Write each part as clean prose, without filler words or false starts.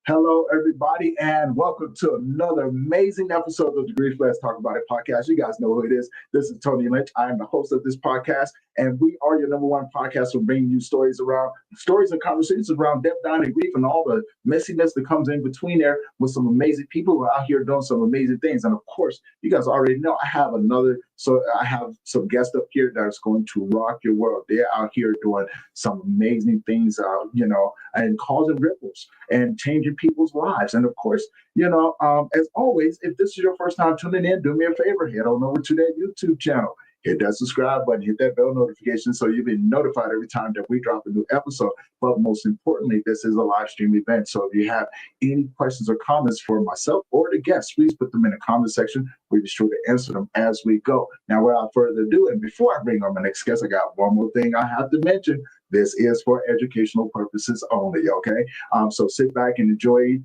Hello, everybody, and welcome to another amazing episode of the Grief Let's Talk About It podcast. You guys know who it is. This is Tony Lynch. I am the host of this podcast, and we are your number one podcast for bringing you stories and conversations around death, dying, and grief, and all the messiness that comes in between there with some amazing people who are out here doing some amazing things. And of course, you guys already know I have some guests up here that's going to rock your world. They're out here doing some amazing things, and causing ripples and changing people's lives. And of course, as always, if this is your first time tuning in, do me a favor, head on over to that YouTube channel. Hit that subscribe button, hit that bell notification so you'll be notified every time that we drop a new episode. But most importantly, this is a live stream event. So if you have any questions or comments for myself or the guests, please put them in the comment section. We'll be sure to answer them as we go. Now, without further ado, and before I bring on my next guest, I got one more thing I have to mention. This is for educational purposes only, okay? So sit back and enjoy,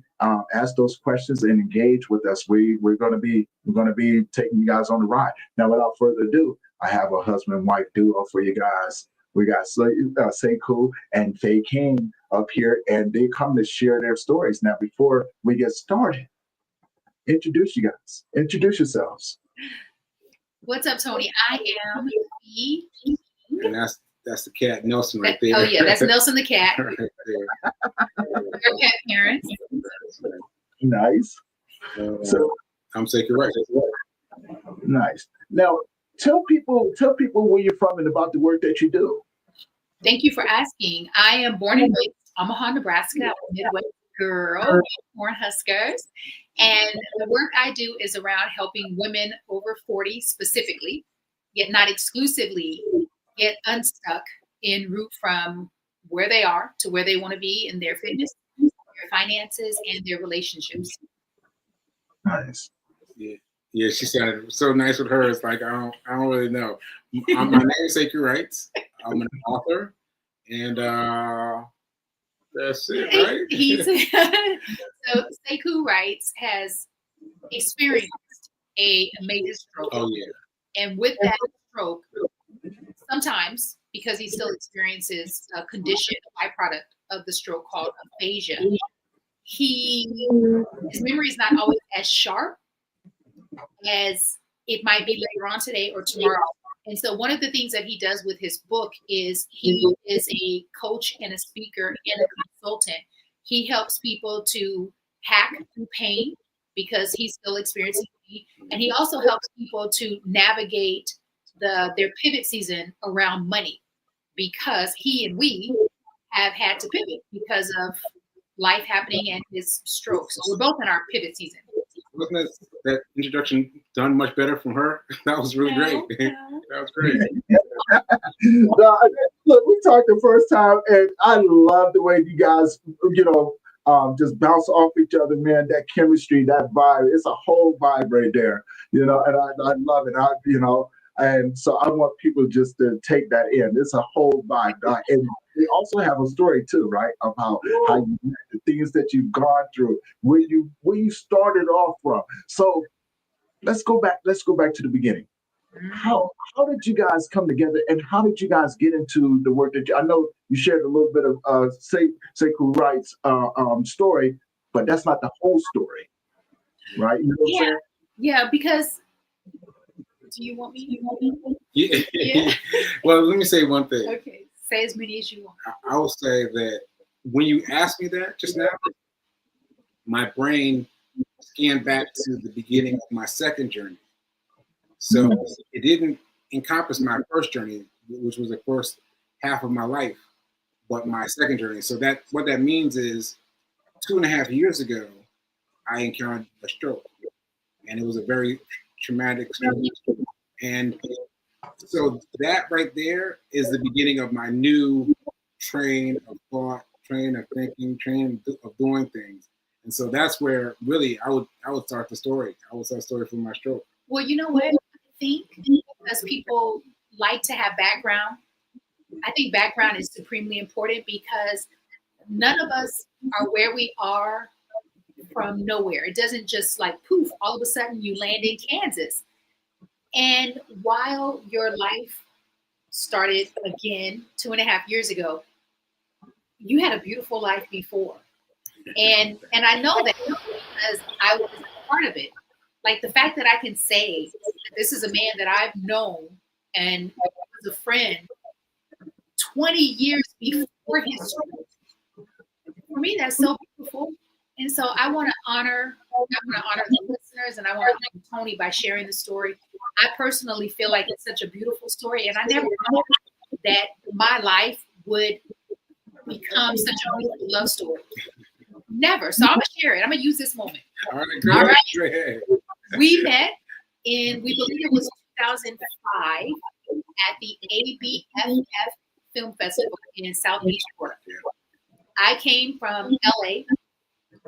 ask those questions and engage with us. We're gonna be taking you guys on the ride. Now, without further ado, I have a husband and wife duo for you guys. We got Seku and Faye King up here, and they come to share their stories. Now, before we get started, introduce you guys. Introduce yourselves. What's up, Tony? I am Fee. And that's the cat, Nelson, right there. Oh, yeah, that's Nelson the cat. Right there. Your cat parents. Nice. So I'm Seku, right? Nice. Now, tell people where you're from and about the work that you do. Thank you for asking. I am born and raised in Omaha, Nebraska. I'm a Midwest girl, Cornhuskers. And the work I do is around helping women over 40 specifically, yet not exclusively, get unstuck en route from where they are to where they want to be in their fitness, their finances, and their relationships. Nice. Yeah, she sounded so nice with her. It's like I don't really know. My name is Seku Wrights. I'm an author, and that's it, right? So Seku Wrights has experienced a major stroke. Oh yeah. And with that stroke, sometimes because he still experiences a condition, a byproduct of the stroke called aphasia, his memory is not always as sharp as it might be later on today or tomorrow. And so one of the things that he does with his book is he is a coach and a speaker and a consultant. He helps people to hack through pain because he's still experiencing pain. And he also helps people to navigate their pivot season around money, because he and we have had to pivot because of life happening and his stroke. So we're both in our pivot season. Wasn't that introduction done much better from her? That was really great. That was great. Look, we talked the first time, and I love the way you guys, just bounce off each other, man. That chemistry, that vibe, it's a whole vibe right there, and I love it. And so I want people just to take that in. It's a whole vibe. And we also have a story too, right? About how you, the things that you've gone through, where you started off from. So let's go back to the beginning. How did you guys come together, and how did you guys get into the work that I know you shared a little bit of Seku Wright's story, but that's not the whole story, right? You know what I'm saying? Yeah, because do you want me? Yeah. Well, let me say one thing. Okay, say as many as you want. I will say that when you asked me that just now, my brain scanned back to the beginning of my second journey. So it didn't encompass my first journey, which was the first half of my life, but my second journey. So what that means is 2.5 years ago, I encountered a stroke, and it was a very traumatic experience. And so that right there is the beginning of my new train of thought, train of thinking, train of doing things. And so that's where really I would start the story. I would start the story from my stroke. Well, you know what? I think because people like to have background, I think background is supremely important, because none of us are where we are from nowhere. It doesn't just like poof, all of a sudden you land in Kansas. And while your life started again 2.5 years ago, you had a beautiful life before. And I know that because I was a part of it. Like the fact that I can say that this is a man that I've known and was a friend 20 years before his stroke. For me, that's so beautiful. And so I want to honor the listeners, and I want to thank Tony by sharing the story. I personally feel like it's such a beautiful story, and I never thought that my life would become such a beautiful love story. Never. So I'm gonna share it. I'm gonna use this moment. All right, All right. great. We met we believe it was 2005 at the ABFF Film Festival in South Beach, Florida. I came from LA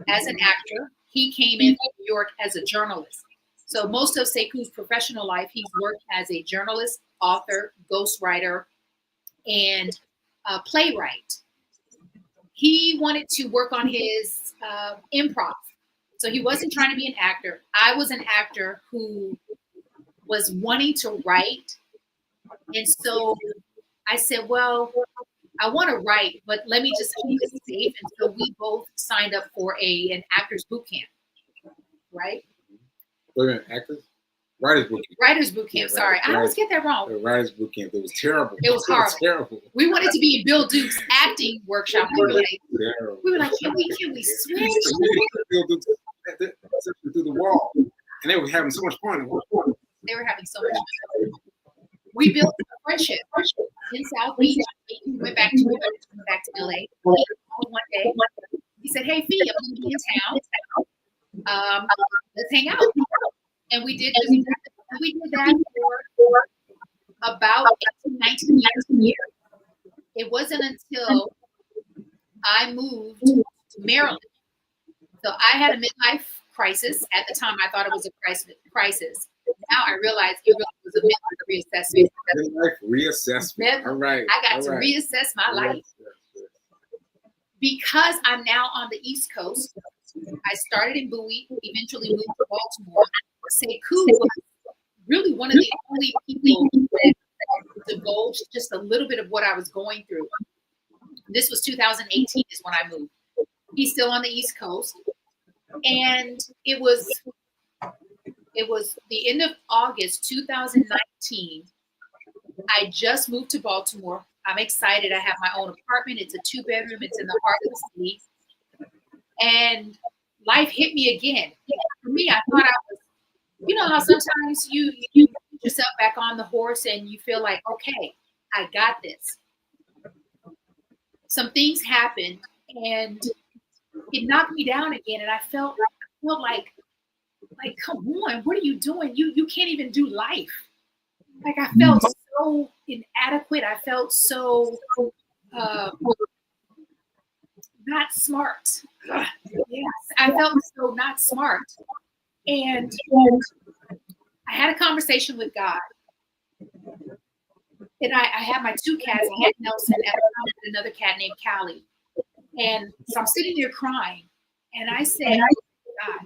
as an actor. He came in New York as a journalist. So most of Seku's professional life, he's worked as a journalist, author, ghostwriter, and playwright. He wanted to work on his improv. So he wasn't trying to be an actor. I was an actor who was wanting to write. And so I said, well, I want to write, but let me just keep it safe. And so we both signed up for an actor's boot camp, right? Wait a minute, actors? Writers boot camp. Writers boot camp, sorry. I always get that wrong. The writers boot camp. It was terrible. It was horrible. Terrible. We wanted to be in Bill Duke's acting workshop. We were like, can we switch? Through the wall. And they were having so much fun. They were having so much fun. We built a friendship in South Beach. We went back to LA. One day, he said, "Hey, Fee, I'm going to be in town. Let's hang out." And we did that for about 18, 19 years. It wasn't until I moved to Maryland. So I had a midlife crisis. At the time, I thought it was a crisis. Now I realize it really was a midlife reassessment. Midlife reassessment. All right. I got to reassess my life. Because I'm now on the East Coast, I started in Bowie, eventually moved to Baltimore. Seku was really one of the only people that divulged just a little bit of what I was going through. This was 2018 is when I moved. He's still on the East Coast. And it was the end of August 2019. I just moved to Baltimore. I'm excited. I have my own apartment. It's a 2-bedroom. It's in the heart of the city. And life hit me again. For me, I thought I was, you know how sometimes you put yourself back on the horse and you feel like, okay, I got this. Some things happened and it knocked me down again. And I felt like, come on, what are you doing? You can't even do life. Like I felt so inadequate. I felt so not smart. Yes, I felt so not smart. And I had a conversation with God. And I had my 2 cats. I had Nelson and another cat named Callie. And so I'm sitting there crying. And I said, God,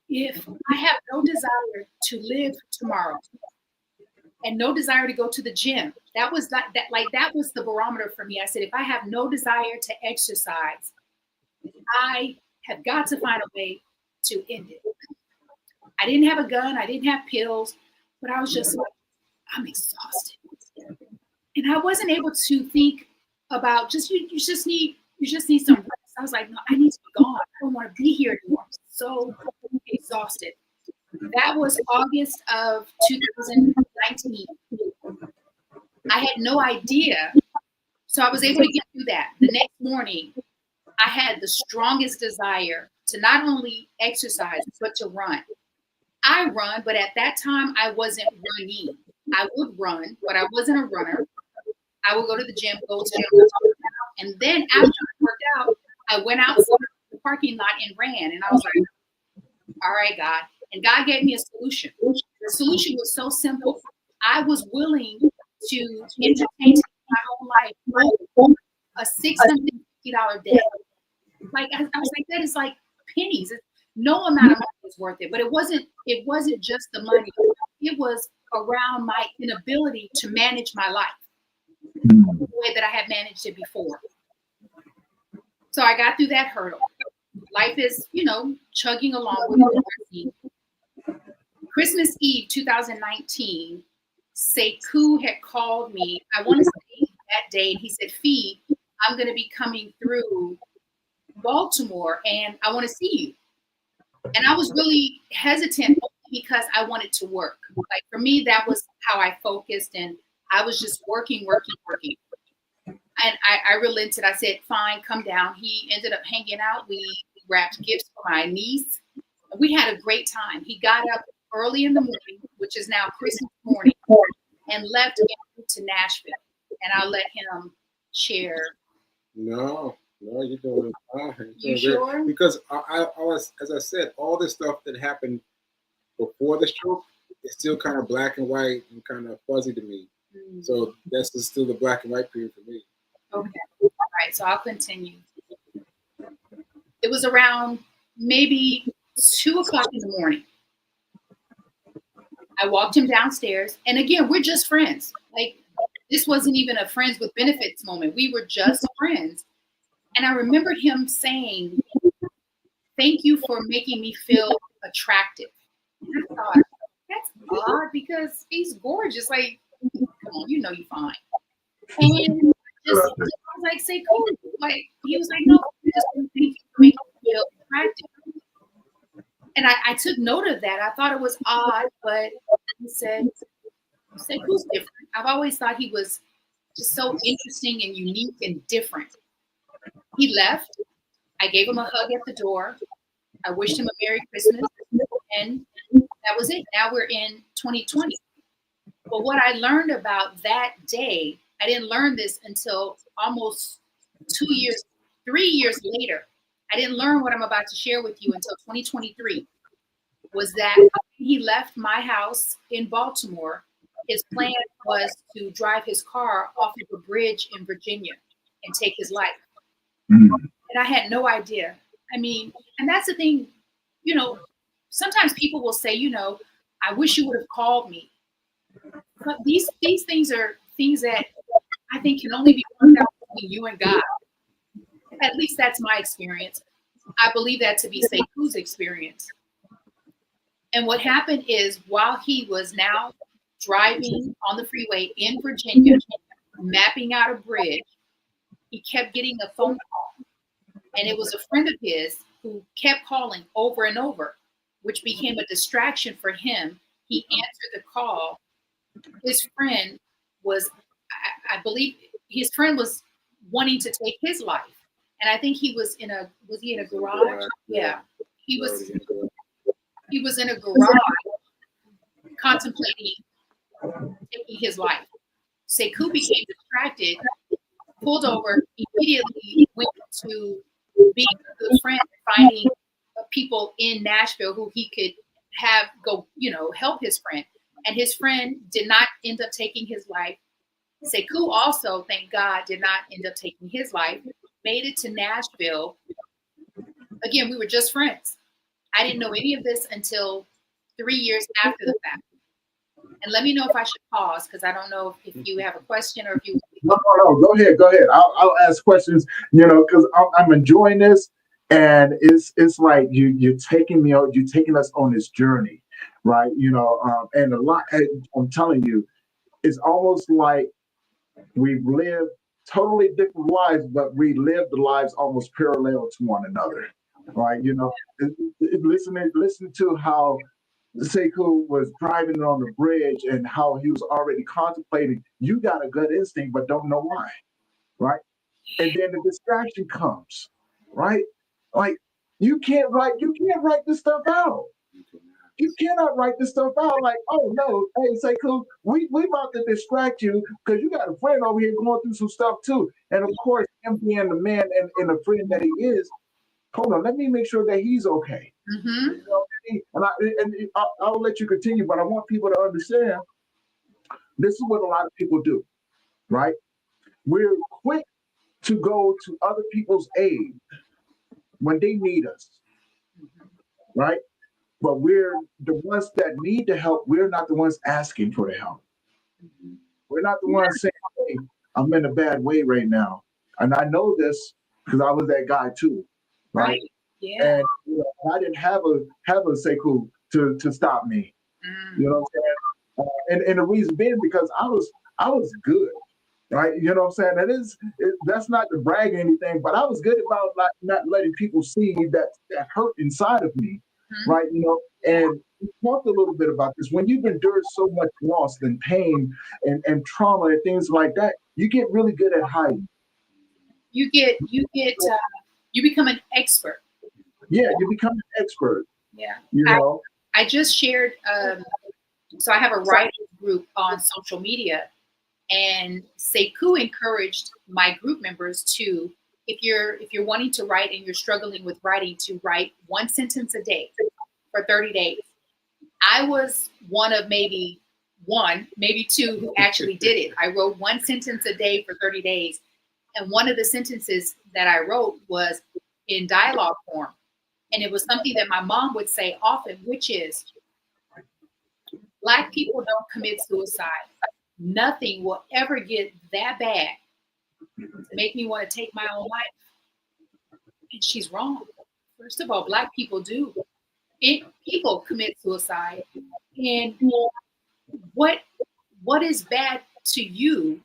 if I have no desire to live tomorrow and no desire to go to the gym, that was the barometer for me. I said, if I have no desire to exercise, I have got to find a way to end it. I didn't have a gun. I didn't have pills, but I was just like, I'm exhausted. And I wasn't able to think about you just need some rest. I was like, no, I need to be gone. I don't want to be here anymore. I'm so exhausted. That was August of 2019. I had no idea. So I was able to get through that. The next morning, I had the strongest desire to not only exercise, but to run. I run, but at that time, I wasn't running. I would run, but I wasn't a runner. I would go to the gym, and then after I worked out, I went out to the parking lot and ran. And I was like, all right, God. And God gave me a solution. The solution was so simple. I was willing to entertain my whole life a $650 debt. Like I was like, that is like pennies. No amount of money was worth it. But it wasn't just the money. It was around my inability to manage my life the way that I had managed it before. So I got through that hurdle. Life is, chugging along with me. Christmas Eve 2019, Seku had called me, I want to say that day, and he said, Fee, I'm going to be coming through Baltimore and I want to see you. And I was really hesitant because I wanted to work. Like for me, that was how I focused, and I was just working. And I relented. I said, fine, come down. He ended up hanging out. We wrapped gifts for my niece. We had a great time. He got up early in the morning, which is now Christmas morning, and left to Nashville. And I'll let him share. No, you're doing fine. You sure? Because I was, as I said, all the stuff that happened before the stroke is still kind of black and white and kind of fuzzy to me. Mm-hmm. So that's still the black and white period for me. Okay. All right. So I'll continue. It was around maybe 2:00 in the morning. I walked him downstairs. And again, we're just friends. Like, this wasn't even a friends with benefits moment. We were just friends. And I remembered him saying, thank you for making me feel attractive. And I thought, that's odd because he's gorgeous. Like, come on, you're fine. And I was like, say cool. Like, he was like, no, just thank you for making me feel attractive. And I took note of that. I thought it was odd, but he said, who's different? I've always thought he was just so interesting and unique and different. He left. I gave him a hug at the door. I wished him a Merry Christmas. And that was it. Now we're in 2020. But what I learned about that day, I didn't learn this until almost 3 years later. I didn't learn what I'm about to share with you until 2023, was that he left my house in Baltimore. His plan was to drive his car off of a bridge in Virginia and take his life. Mm-hmm. And I had no idea. I mean, and that's the thing, sometimes people will say, I wish you would have called me. But these things are things that I think can only be worked out between you and God. At least that's my experience. I believe that to be Seku's experience. And what happened is, while he was now driving on the freeway in Virginia, mapping out a bridge, he kept getting a phone call. And it was a friend of his who kept calling over and over, which became a distraction for him. He answered the call. His friend was, I believe his friend was wanting to take his life. And I think he was in a garage? Yeah. He was in a garage contemplating taking his life. Seku became distracted, pulled over, immediately went to being a good friend, finding people in Nashville who he could have go, help his friend. And his friend did not end up taking his life. Seku also, thank God, did not end up taking his life. Made it to Nashville. Again, we were just friends. I didn't know any of this until 3 years after the fact. And let me know if I should pause, because I don't know if you have a question or if you. No. Go ahead. I'll ask questions. Because I'm enjoying this, and it's like you're taking us on this journey, right? And a lot. I'm telling you, it's almost like we've lived totally different lives, but we live the lives almost parallel to one another, right? Listen to how Seku was driving on the bridge and how he was already contemplating. You got a gut instinct, but don't know why, right? And then the distraction comes, right? Like you can't write this stuff out. You cannot write this stuff out like, oh no, hey Seku, we about to distract you because you got a friend over here going through some stuff too. And of course, him being the man and the friend that he is, hold on, let me make sure that he's okay. Mm-hmm. And I'll let you continue, but I want people to understand this is what a lot of people do, right? We're quick to go to other people's aid when they need us, right? But we're the ones that need the help. We're not the ones asking for the help. We're not the ones saying, hey, I'm in a bad way right now. And I know this because I was that guy too, right? Yeah. And I didn't have a Seku to stop me. You know what I'm saying? And the reason being because I was good, right? You know what I'm saying? That's not to brag or anything, but I was good about not letting people see that hurt inside of me, right? And we talked a little bit about this. When you've endured so much loss and pain and trauma and things like that, you get really good at hiding. You become an expert. Yeah, you become an expert. Yeah. I just shared, so I have a writing group on social media, and Seku encouraged my group members to, if you're wanting to write and you're struggling with writing, to write 1 sentence a day for 30 days. I was one of maybe 2 who actually did it. I wrote 1 sentence a day for 30 days. And one of the sentences that I wrote was in dialogue form. And it was something that my mom would say often, which is, Black people don't commit suicide. Nothing will ever get that bad to make me want to take my own life. And she's wrong. First of all, Black people do. People commit suicide. And what is bad to you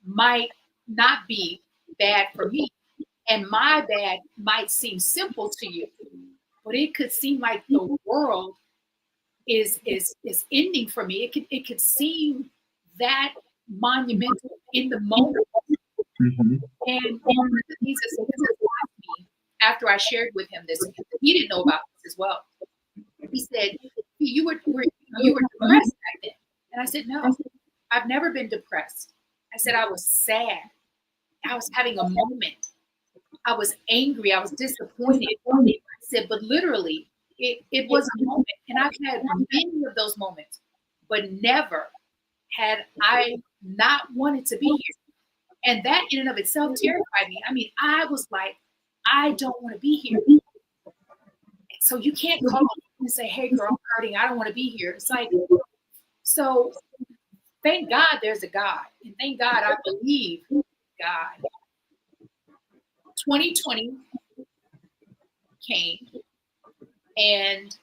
might not be bad for me. And my bad might seem simple to you, but it could seem like the world is ending for me. It could seem that monumental in the moment. And one of the things that asked me after I shared with him this, he didn't know about this as well. He said, you were depressed back then. And I said, no, I've never been depressed. I said, I was sad. I was having a moment. I was angry. I was disappointed. I said, but literally, it was a moment. And I've had many of those moments, but never had I not wanted to be here. And that in and of itself terrified me. I mean, I was like, I don't want to be here. So you can't call me and say, hey, girl, I'm hurting. I don't want to be here. It's like, so thank God there's a God. And thank God I believe God. 2020 came, and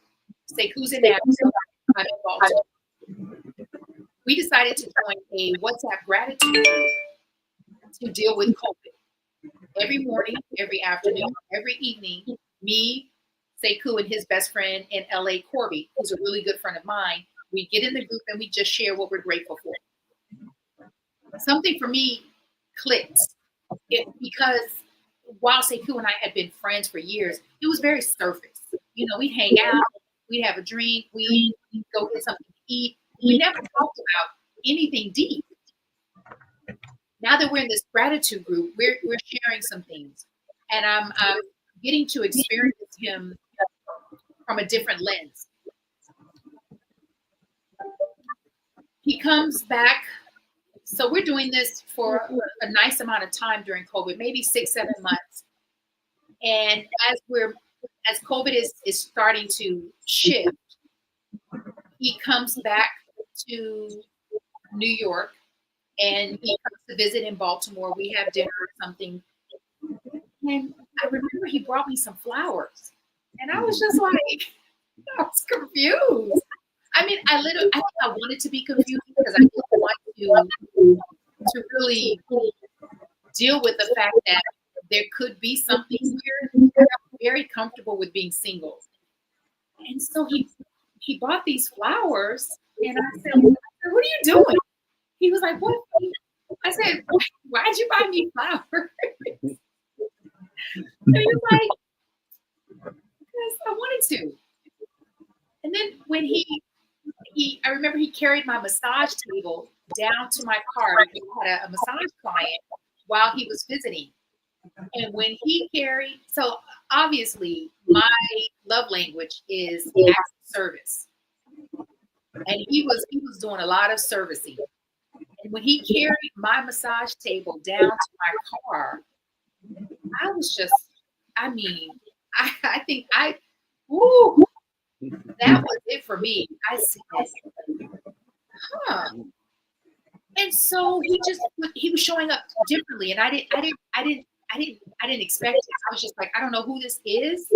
Seku's in Nashville, I'm in Baltimore. We decided to join a WhatsApp gratitude group to deal with COVID. Every morning, every afternoon, every evening, me, Seku, and his best friend in LA, Corby, who's a really good friend of mine, we get in the group and we just share what we're grateful for. Something for me clicked because while Seku and I had been friends for years, it was very surface. We'd hang out, we'd have a drink, we'd go get something to eat. We never talked about anything deep. Now that we're in this gratitude group, we're sharing some things, and I'm getting to experience him from a different lens. He comes back. So we're doing this for a nice amount of time during COVID, maybe 6-7 months. And as COVID is starting to shift, he comes back to New York and he comes to visit in Baltimore. We have dinner or something. And I remember he brought me some flowers. And I was just like, I was confused. I mean, I think I wanted to be confused because I didn't want to really deal with the fact that there could be something weird. I'm very comfortable with being single. And so he bought these flowers, and I said, what are you doing? He was like, what? I said, why'd you buy me flowers? And he was like, because I wanted to. And then when I remember he carried my massage table down to my car. He had a massage client while he was visiting. And when he carried, so obviously my love language is acts of service. And he was doing a lot of servicing. And when he carried my massage table down to my car, I was just, I mean, I think woo, that was it for me. I said, huh. And so he was showing up differently, and I I didn't expect it. I was just like, I don't know who this is.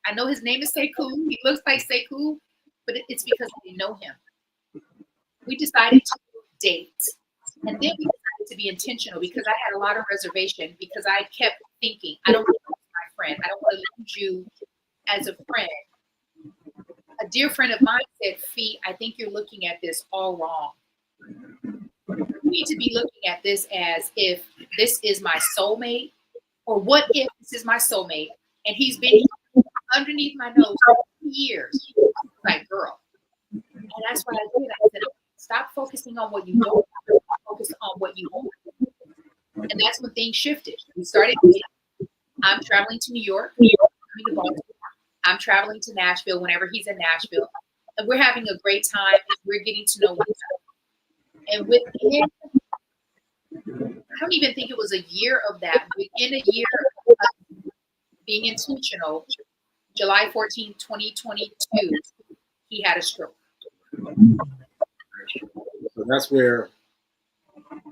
I know his name is Seku. He looks like Seku, but it's because I didn't know him. We decided to date. And then we decided to be intentional because I had a lot of reservation because I kept thinking, I don't want to lose my friend. I don't want to lose you as a friend. A dear friend of mine said, Fee, I think you're looking at this all wrong. You need to be looking at this as if this is my soulmate, or what if this is my soulmate and he's been underneath my nose for 2 years. Like, girl. And that's what I did. I said, stop focusing on what you don't want, focus on what you want. And that's when things shifted. We started dating. I'm traveling to New York. I'm traveling to Nashville whenever he's in Nashville. And we're having a great time. And we're getting to know one another. And within, I don't even think it was a year of that. Within a year of being intentional, July 14, 2022, he had a stroke. So that's where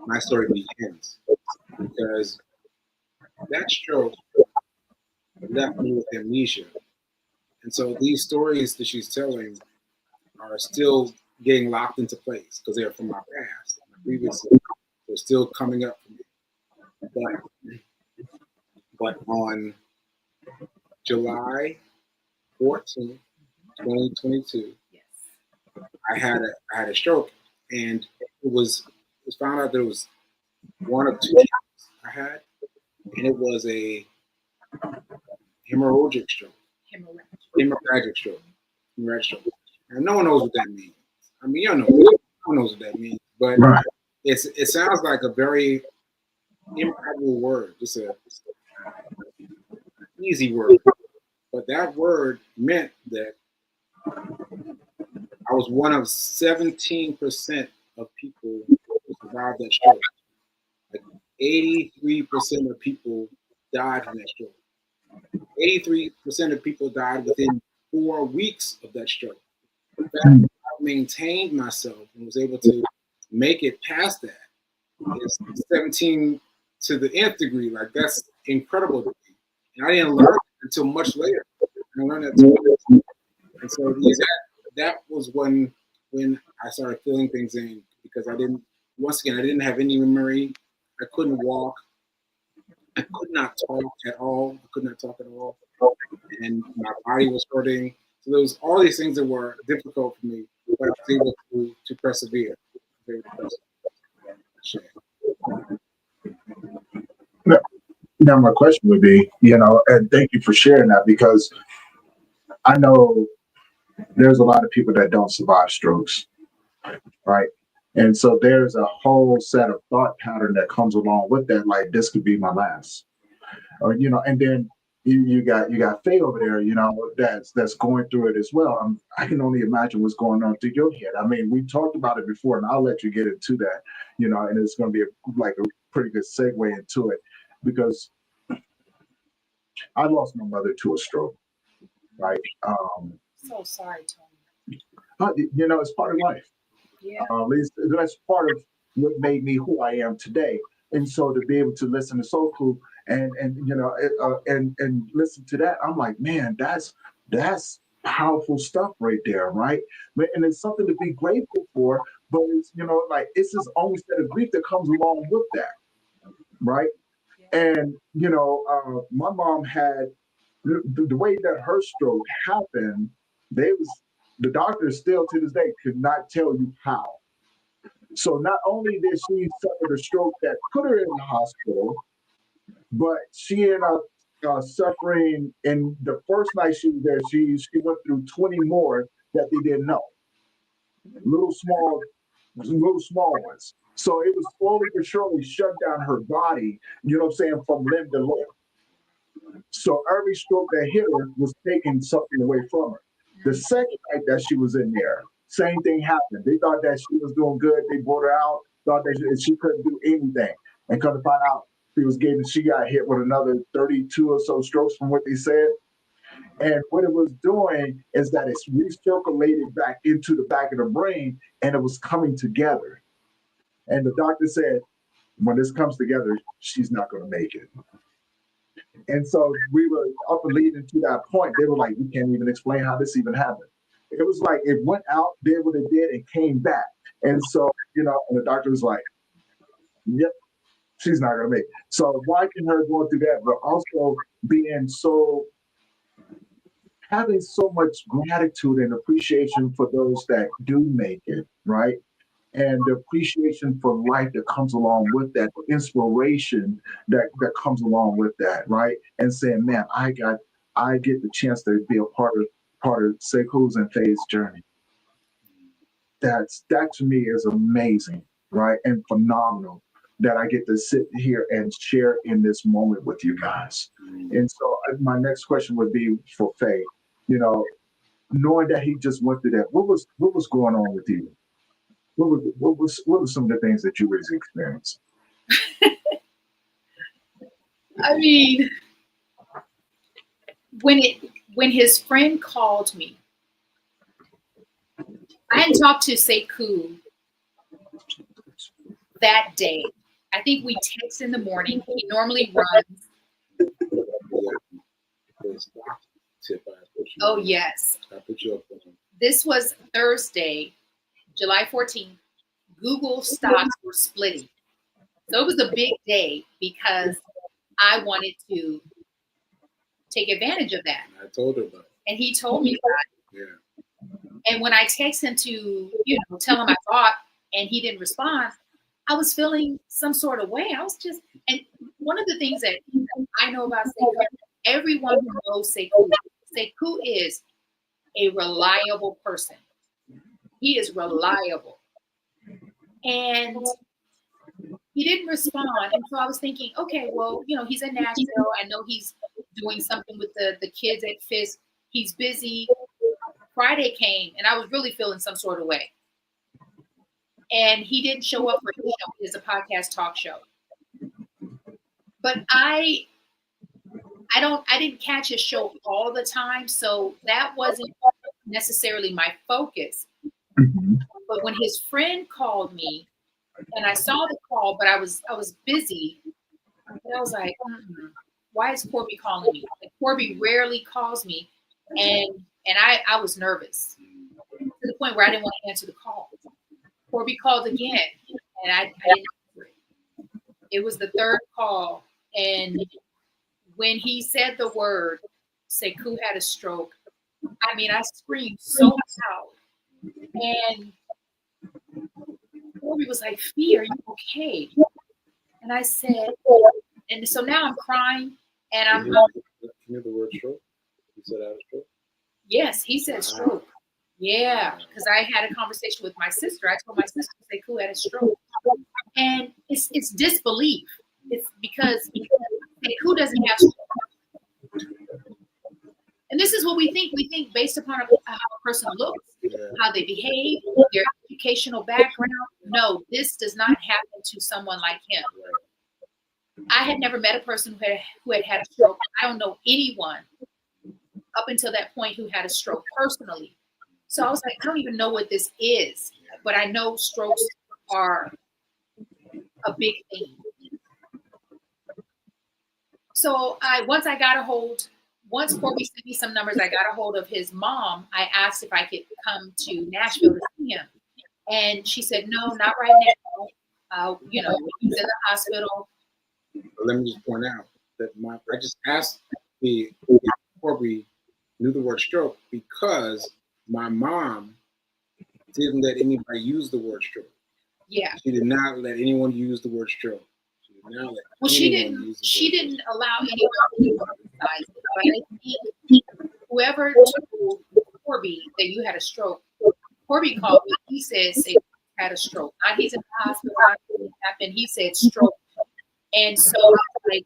my story begins, because that stroke left me with amnesia. And so these stories that she's telling are still getting locked into place because they're from my past. My previous, they're still coming up for me. But on July 14, 2022, Yes. I had a stroke, and it was found out that it was one of two strokes I had, and it was a hemorrhagic stroke. Hemorrhagic stroke. And no one knows what that means. I mean, you don't know. No one knows what that means, but Right. it sounds like a very improbable word, just a easy word. But that word meant that I was one of 17% of people who survived that stroke. Like 83% of people died from that stroke. 83% of people died within 4 weeks of that stroke. The fact that I maintained myself and was able to make it past that is 17 to the nth degree. Like, that's incredible to me. And I didn't learn it until much later. I learned that too. And so that was when I started filling things in, because I didn't have any memory. I couldn't walk. I could not talk at all. And my body was hurting. So there was all these things that were difficult for me, but I was able to persevere. Now, my question would be, and thank you for sharing that, because I know there's a lot of people that don't survive strokes, right? And so there's a whole set of thought pattern that comes along with that, like, this could be my last, or and then you got Faye over there, that's going through it as well. I can only imagine what's going on through your head. I mean, we talked about it before, and I'll let you get into that, and it's going to be a pretty good segue into it, because I lost my mother to a stroke, right? So sorry, Tony. It's part of life. Yeah. That's part of what made me who I am today. And so to be able to listen to Soul Food and listen to that, I'm like, man, that's powerful stuff right there, right? And it's something to be grateful for. But it's it's his own set of grief that comes along with that, right? And my mom had the way that her stroke happened. The doctors still to this day could not tell you how. So not only did she suffer a stroke that put her in the hospital, but she ended up suffering. And the first night she was there, she went through 20 more that they didn't know. Little small ones. So it was slowly but surely shut down her body, from limb to limb. So every stroke that hit her was taking something away from her. The second night that she was in there, same thing happened. They thought that she was doing good. They brought her out, thought that she couldn't do anything. And come to find out, she got hit with another 32 or so strokes from what they said. And what it was doing is that it's recirculated back into the back of the brain, and it was coming together. And the doctor said, when this comes together, she's not going to make it. And so we were up and leading to that point. They were like, we can't even explain how this even happened. It was like it went out, did what it did, and came back. And so, and the doctor was like, yep, she's not going to make it. So watching her going through that, but also having so much gratitude and appreciation for those that do make it, right? And the appreciation for life that comes along with that, the inspiration that comes along with that, right? And saying, man, I get the chance to be a part of Seku's and Faye's journey. That to me is amazing, right? And phenomenal that I get to sit here and share in this moment with you guys. And so my next question would be for Faye, knowing that he just went through that, what was going on with you? What were some of the things that you were experiencing? I mean, when his friend called me, I hadn't talked to Seku that day. I think we text in the morning. He normally runs. Oh, yes. This was Thursday, July 14th. Google stocks were splitting. So it was a big day because I wanted to take advantage of that. I told her about it. And he told me about it. Yeah. And when I texted him to, tell him I thought, and he didn't respond, I was feeling some sort of way. And one of the things that I know about Seku, everyone who knows Seku is a reliable person. He is reliable. And he didn't respond. And so I was thinking, okay, well, he's in Nashville. I know he's doing something with the kids at Fisk. He's busy. Friday came, and I was really feeling some sort of way. And he didn't show up for his show. It's a podcast talk show. But I didn't catch his show all the time, so that wasn't necessarily my focus. Mm-hmm. But when his friend called me, and I saw the call, but I was busy, and I was like, why is Corby calling me? Like, Corby rarely calls me, and I was nervous to the point where I didn't want to answer the call. Corby called again, and I didn't answer it. It was the third call, and when he said the word, Seku had a stroke, I mean, I screamed so loud. And Corby was like, Fee, are you okay? And I said, and so now I'm crying, and I'm. You hear the word stroke? He said I had a stroke? Yes, he said stroke. Yeah, because I had a conversation with my sister. I told my sister Seku had a stroke. And it's disbelief. It's because Seku doesn't have stroke. And this is what we think. We think based upon how a person looks, how they behave, their educational background. No, this does not happen to someone like him. I had never met a person who had a stroke. I don't know anyone up until that point who had a stroke personally. So I was like, I don't even know what this is, but I know strokes are a big thing. So once Corby sent me some numbers, I got a hold of his mom. I asked if I could come to Nashville to see him. And she said, no, not right now. He's in the hospital. Let me just point out that I just asked if Corby knew the word stroke because my mom didn't let anybody use the word stroke. Yeah. She did not let anyone use the word stroke. She didn't allow anyone to emphasize it. But I think whoever told Corby that you had a stroke, Corby called me. He said he had a stroke. Not he's in the hospital. It happened. He said stroke. And so I was like,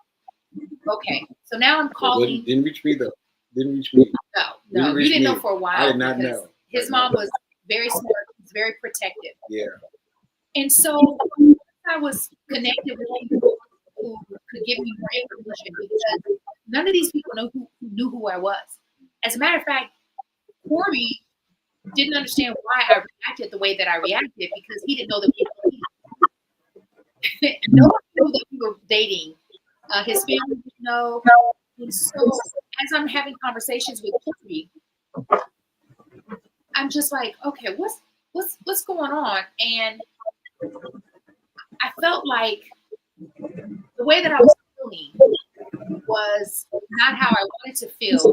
okay. So now I'm calling. Didn't reach me though. Didn't reach me. No. You didn't know for a while. I did not know. His mom was very smart. Very protective. Yeah. And so I was connected with people who could give me more information because none of these people knew who I was. As a matter of fact, Corby didn't understand why I reacted the way that I reacted because he didn't know that we were dating. No one knew that we were dating. His family didn't know. And so as I'm having conversations with Corby, I'm just like, okay, what's going on? And I felt like the way that I was feeling was not how I wanted to feel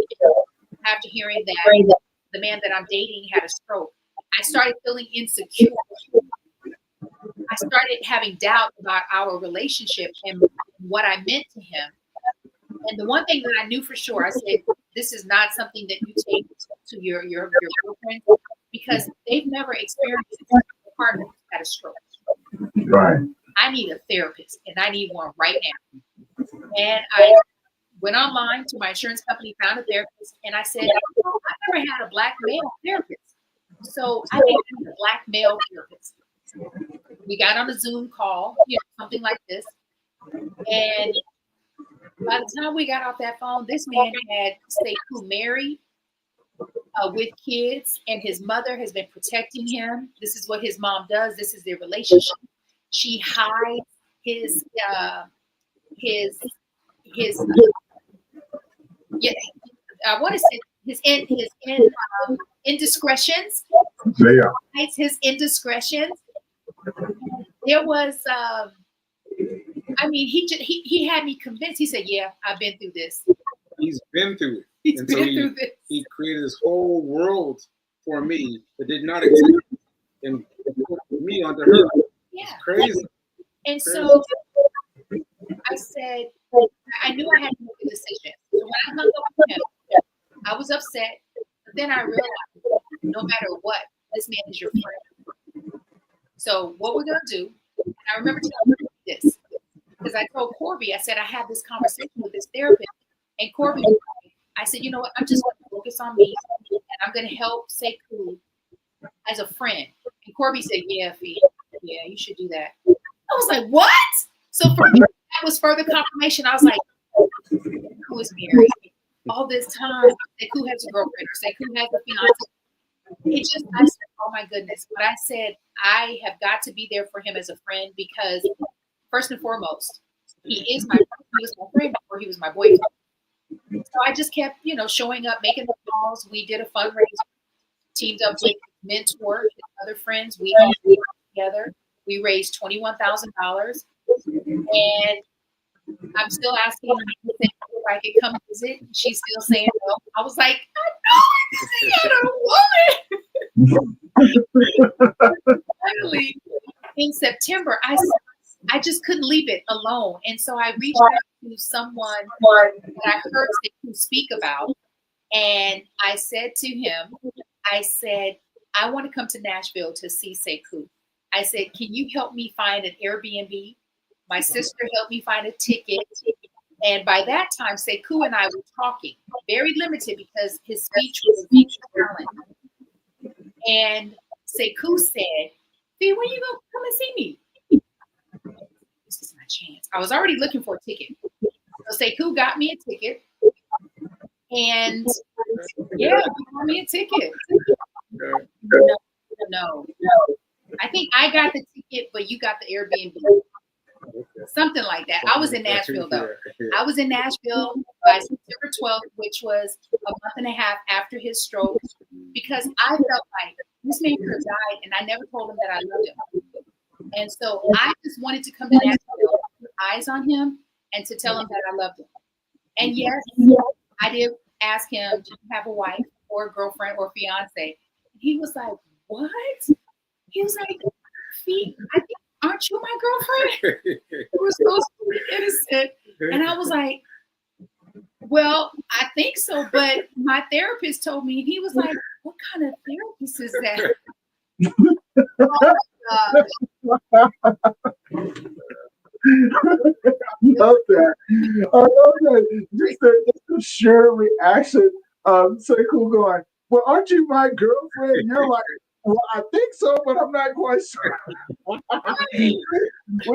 after hearing that the man that I'm dating had a stroke. I started feeling insecure. I started having doubt about our relationship and what I meant to him. And the one thing that I knew for sure, I said, this is not something that you take to your girlfriend, because they've never experienced a partner who's had a stroke. Right. I need a therapist, and I need one right now. And I went online to my insurance company, found a therapist, and I said, oh, I've never had a black male therapist. So I think I need a black male therapist. We got on a Zoom call, something like this. And by the time we got off that phone, this man had Seku married with kids, and his mother has been protecting him. This is what his mom does. This is their relationship. She hides his I want to say his indiscretions. Yeah. Hides his indiscretions. There was, he had me convinced. He said, "Yeah, I've been through this." He's been through it. He's been through this. He created this whole world for me that did not exist, and put me onto her. Yeah, it's crazy. And so I said, I knew I had to make a decision. So when I hung up with him, I was upset, but then I realized, no matter what, this man is your friend. So what we're gonna do, and I remember telling him this, because I told Corby, I said, I had this conversation with this therapist, and Corby, I said, you know what, I'm just gonna focus on me, and I'm gonna help Seku as a friend. And Corby said, yeah, Fee, yeah, you should do that. I was like, what? So for me, that was further confirmation. I was like, Seku is married all this time. Seku has a girlfriend, or Seku has a fiance. I said, oh my goodness. But I said, I have got to be there for him as a friend, because first and foremost, he was my friend before he was my boyfriend. So I just kept, showing up, making the calls. We did a fundraiser, teamed up with Mentor and other friends. We all did together. We raised $21,000. And I'm still asking if I could come visit. She's still saying no. I was like, I know I'm a woman. Finally, in September, I just couldn't leave it alone. And so I reached out to someone that I heard Seku speak about. And I said to him, I said, I want to come to Nashville to see Seku. I said, can you help me find an Airbnb? My sister helped me find a ticket. And by that time, Seku and I were talking, very limited because his speech was talent. And Seku said, Fee, when you gonna come and see me? This is my chance. I was already looking for a ticket. So Seku got me a ticket. And yeah, he got me a ticket. No. I think I got the ticket, but you got the Airbnb. Something like that. I was in Nashville, though. I was in Nashville by September 12th, which was a month and a half after his stroke, because I felt like this man could have died, and I never told him that I loved him. And so I just wanted to come to Nashville, put eyes on him, and to tell him that I loved him. And yes, I did ask him, do you have a wife or a girlfriend or fiance? He was like, what? He was like, Fee, aren't you my girlfriend? It was so sweet, innocent. And I was like, well, I think so, but my therapist told me, and he was like, what kind of therapist is that? Love that. I love that. Just the sheer reaction of Seku going, well, aren't you my girlfriend? You're like, well, I think so, but I'm not quite sure. When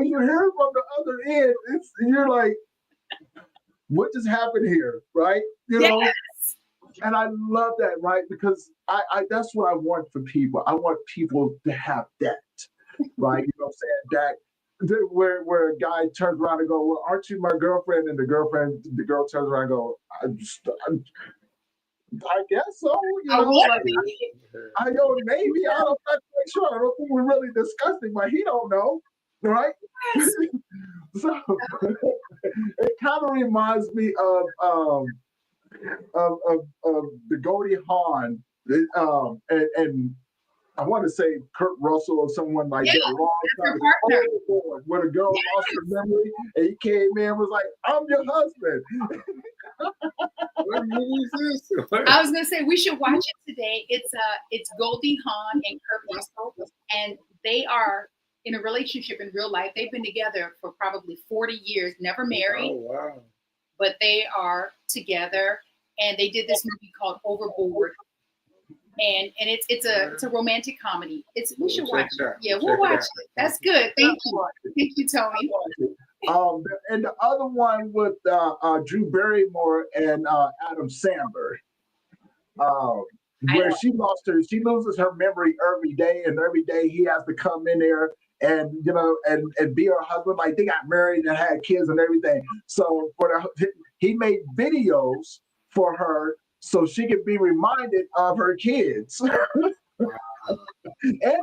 you hear from the other end, you're like, what just happened here, right? You know? Yes. And I love that, right? Because I that's what I want for people. I want people to have that, right? You know what I'm saying? where a guy turns around and go, well, aren't you my girlfriend? And the girl turns around and go, I guess so. Like, I go, maybe. I'm not quite sure. I don't think we're really discussing, but he don't know, right? Yes. So it kind of reminds me of the Goldie Hawn, and I want to say Kurt Russell or someone like that. When a girl lost her memory and he came in and was like, I'm your husband. What movie is this? I was gonna say we should watch it today. It's Goldie Hawn and Kurt Russell, and they are in a relationship in real life. They've been together for probably 40 years, never married. Oh, wow. But they are together, and they did this movie called Overboard. And it's a romantic comedy. We should watch it. Yeah, we'll watch it. That's good. Thank you, Tony. And the other one with Drew Barrymore and Adam Sandler, where she loses her memory every day, and every day he has to come in there and and be her husband. Like, they got married and had kids and everything. So he made videos for her so she could be reminded of her kids. And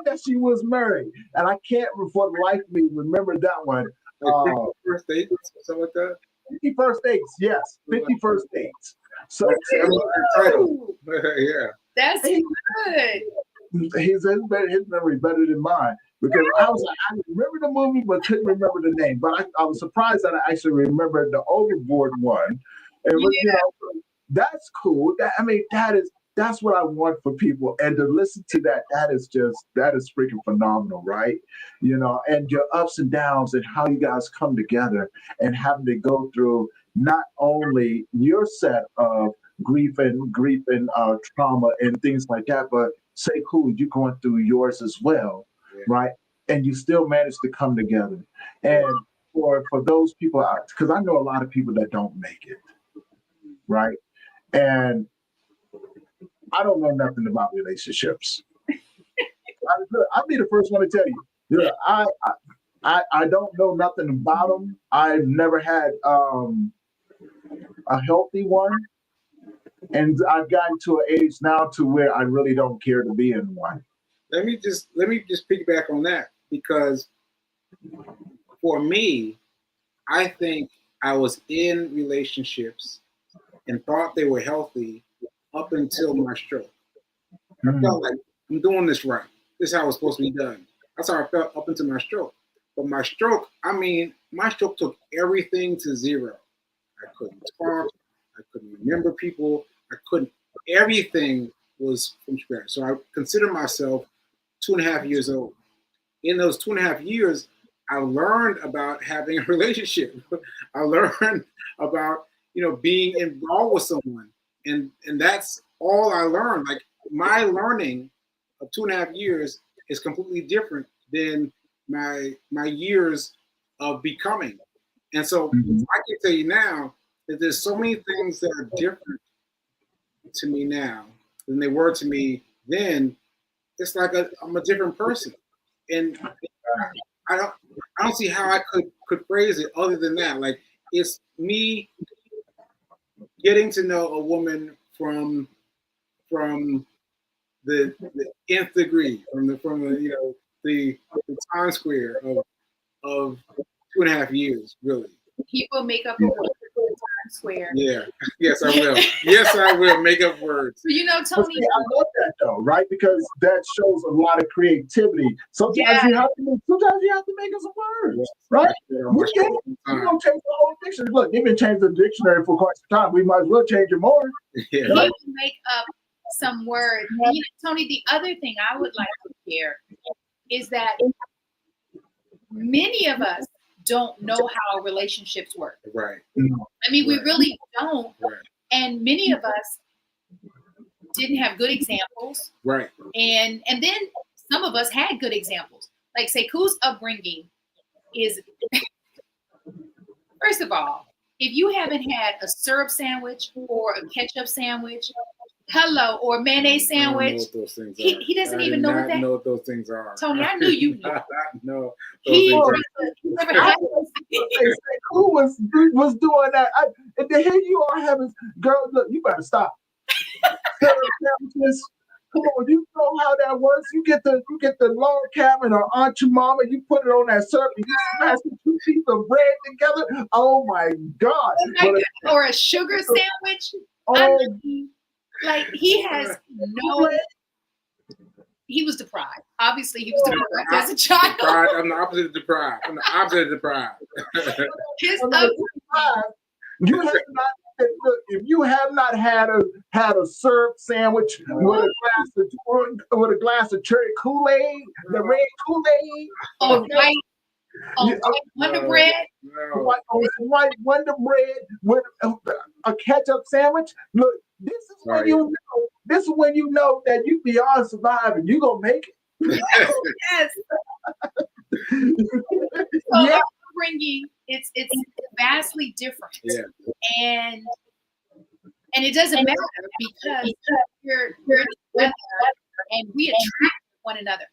that she was married. And I can't for the life of me remember that one. Like 51st dates, something like that? 51st dates, yes. 51st dates. So yeah. That's good. His memory better than mine. Because I was like, I remember the movie but couldn't remember the name. But I was surprised that I actually remembered the Overboard one. And that's cool. That's what I want for people. And to listen to that is freaking phenomenal, right? And your ups and downs and how you guys come together and having to go through not only your set of grief and trauma and things like that, but say, cool, you're going through yours as well, right? And you still manage to come together. And for those people, because I know a lot of people that don't make it, right? And I don't know nothing about relationships. I'll be the first one to tell you. I don't know nothing about them. I've never had a healthy one, and I've gotten to an age now to where I really don't care to be in one. Let me just piggyback on that, because for me, I think I was in relationships and thought they were healthy up until my stroke. I felt like I'm doing this right. This is how it's supposed to be done. That's how I felt up until my stroke. But my stroke took everything to zero. I couldn't talk. I couldn't remember people. Everything was from scratch. So I consider myself 2.5 years old. In those 2.5 years, I learned about having a relationship. I learned about, being involved with someone. And that's all I learned. Like, my learning of 2.5 years is completely different than my years of becoming. And so I can tell you now that there's so many things that are different to me now than they were to me then. It's like I'm a different person. And I don't see how I could phrase it other than that. Like, it's me getting to know a woman from the nth degree, from the Times Square of 2.5 years, really. People make up a word for Times Square. Yeah. Yes, I will. Yes, I will make up words. So, Tony, I love that though, right? Because that shows a lot of creativity. Sometimes you have to make up some words, right? You don't change the whole dictionary. Look, they've been changing the dictionary for quite some time. We might as well change it more. Yeah. You can make up some words. Tony, the other thing I would like to share is that many of us don't know how relationships work. Right. I mean, we really don't. Right. And many of us didn't have good examples. Right. And then some of us had good examples. Like Seku's upbringing is, first of all, if you haven't had a syrup sandwich or a ketchup sandwich Hello, or mayonnaise sandwich. I don't know what those things are. He doesn't even know what that. know what those things are. Tony, I knew you knew. No, He things never had. Who was doing that? And then here you are having, girl, look, you better stop. Sandwiches. Come on, you know how that works. You get the log cabin or Aunt your mama, you put it on that syrup, and you smash the two pieces of bread together. Oh my God. Oh my God. Or a sugar sandwich. Oh, like he has no. He was deprived. Obviously, he was deprived as a child. I'm the opposite of deprived. I'm the opposite of deprived. You have not. Look, if you have not had a syrup sandwich with a glass of cherry Kool-Aid, the red Kool-Aid, white Wonder Bread, white Wonder Bread with a ketchup sandwich. Look, this is when you know. This is when you know that you beyond surviving. You gonna make it. Yes. Yeah. Upbringing, it's vastly different. Yeah. And it doesn't matter because we're together and we attract one another.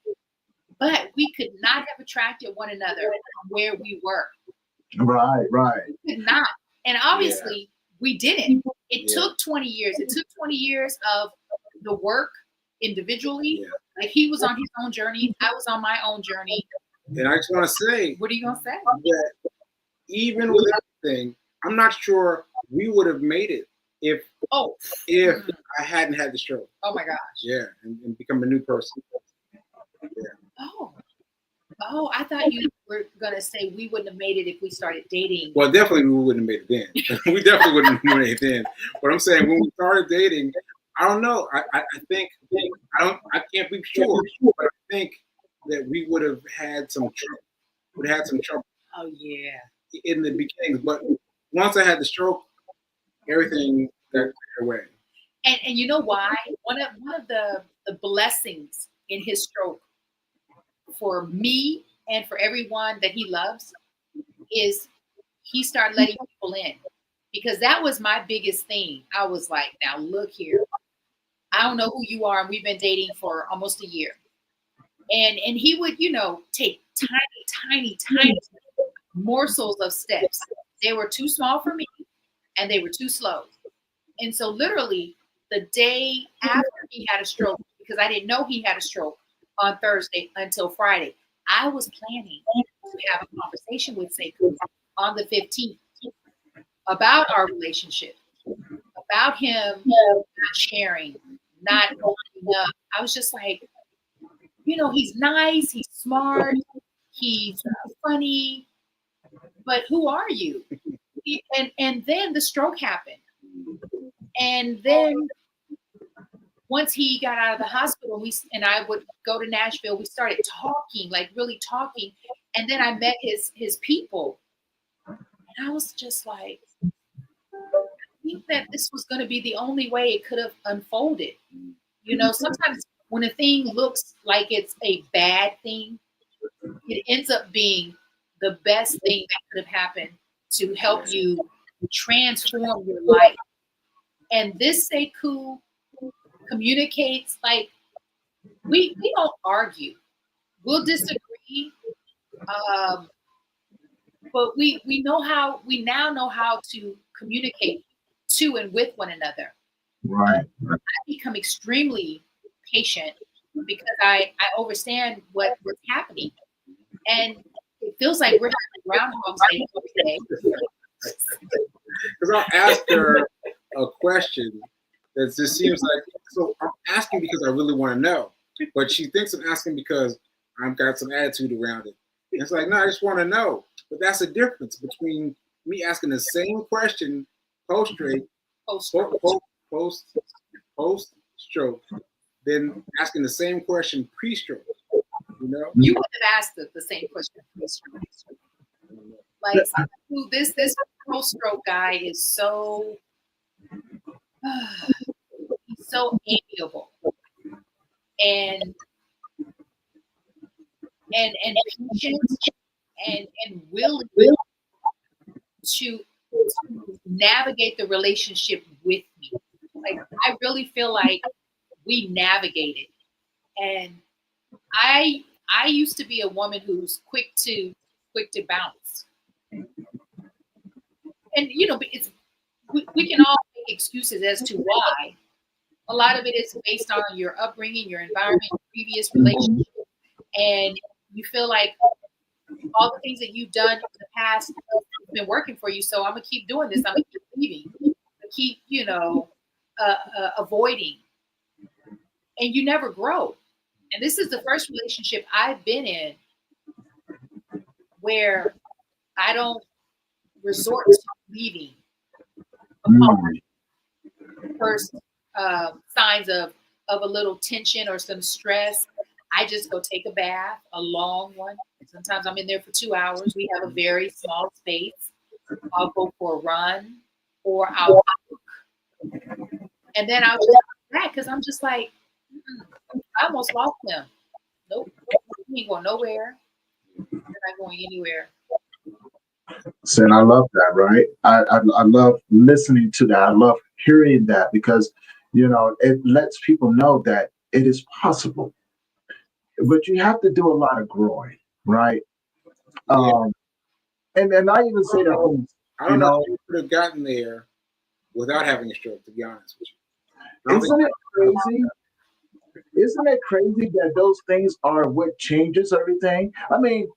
But we could not have attracted one another from where we were. Right. We could not. And obviously we didn't. It took 20 years. It took 20 years of the work individually. Yeah. Like he was on his own journey. I was on my own journey. And I just want to say, what are you gonna say? That even with everything, I'm not sure we would have made it if I hadn't had the stroke. Oh my gosh. Yeah, and become a new person. Yeah. Oh, I thought you were gonna say we wouldn't have made it if we started dating. Well, definitely we wouldn't have made it then. We definitely wouldn't have made it then. But I'm saying when we started dating, I don't know. I think I can't be sure, but I think that we would have had some trouble. Oh yeah. In the beginning, but once I had the stroke, everything got taken away. And you know why? One of the blessings in his stroke for me and for everyone that he loves is he started letting people in, because that was my biggest thing. I was like, now look here, I don't know who you are, and we've been dating for almost a year, and he would take tiny morsels of steps. They were too small for me and they were too slow. And so literally the day after he had a stroke, because I didn't know he had a stroke on Thursday until Friday, I was planning to have a conversation with Seku on the 15th about our relationship, about him not sharing, not opening up. I was just like, he's nice, he's smart, he's funny, but who are you? And then the stroke happened. And then once he got out of the hospital, I would go to Nashville, we started talking, like really talking. And then I met his people. And I was just like, I think that this was going to be the only way it could have unfolded. Sometimes when a thing looks like it's a bad thing, it ends up being the best thing that could have happened to help you transform your life. And this Seku communicates, like, we don't argue. We'll disagree. But we now know how to communicate to and with one another. Right. I become extremely patient because I understand what's happening. And it feels like we're having Groundhog Day today. Because I'll ask her a question that just seems like, so I'm asking because I really want to know, but she thinks I'm asking because I've got some attitude around it. And it's like, no, I just want to know. But that's the difference between me asking the same question post-stroke, then asking the same question pre-stroke. You would have asked the same question pre-stroke. Like, this post-stroke guy is so he's so amiable and patient and willing to navigate the relationship with me. Like, I really feel like we navigated. And I used to be a woman who's quick to bounce. And you know, we can all make excuses as to why. A lot of it is based on your upbringing, your environment, your previous relationship, and you feel like all the things that you've done in the past have been working for you. So I'm gonna keep doing this. I'm gonna keep leaving. I'm gonna keep, avoiding, and you never grow. And this is the first relationship I've been in where I don't resort to leaving upon first signs of a little tension or some stress. I just go take a bath, a long one. Sometimes I'm in there for 2 hours. We have a very small space. I'll go for a run or I'll walk. And then I'll just come back because I'm just like, I almost lost him. Nope, he ain't going nowhere. He's not going anywhere. See, and I love that, right? I love listening to that. I love hearing that because, it lets people know that it is possible. But you have to do a lot of growing, right? Yeah. And I even say that, I don't know if you could have gotten there without having a stroke, to be honest with you. Isn't it crazy? Isn't it crazy that those things are what changes everything? I mean,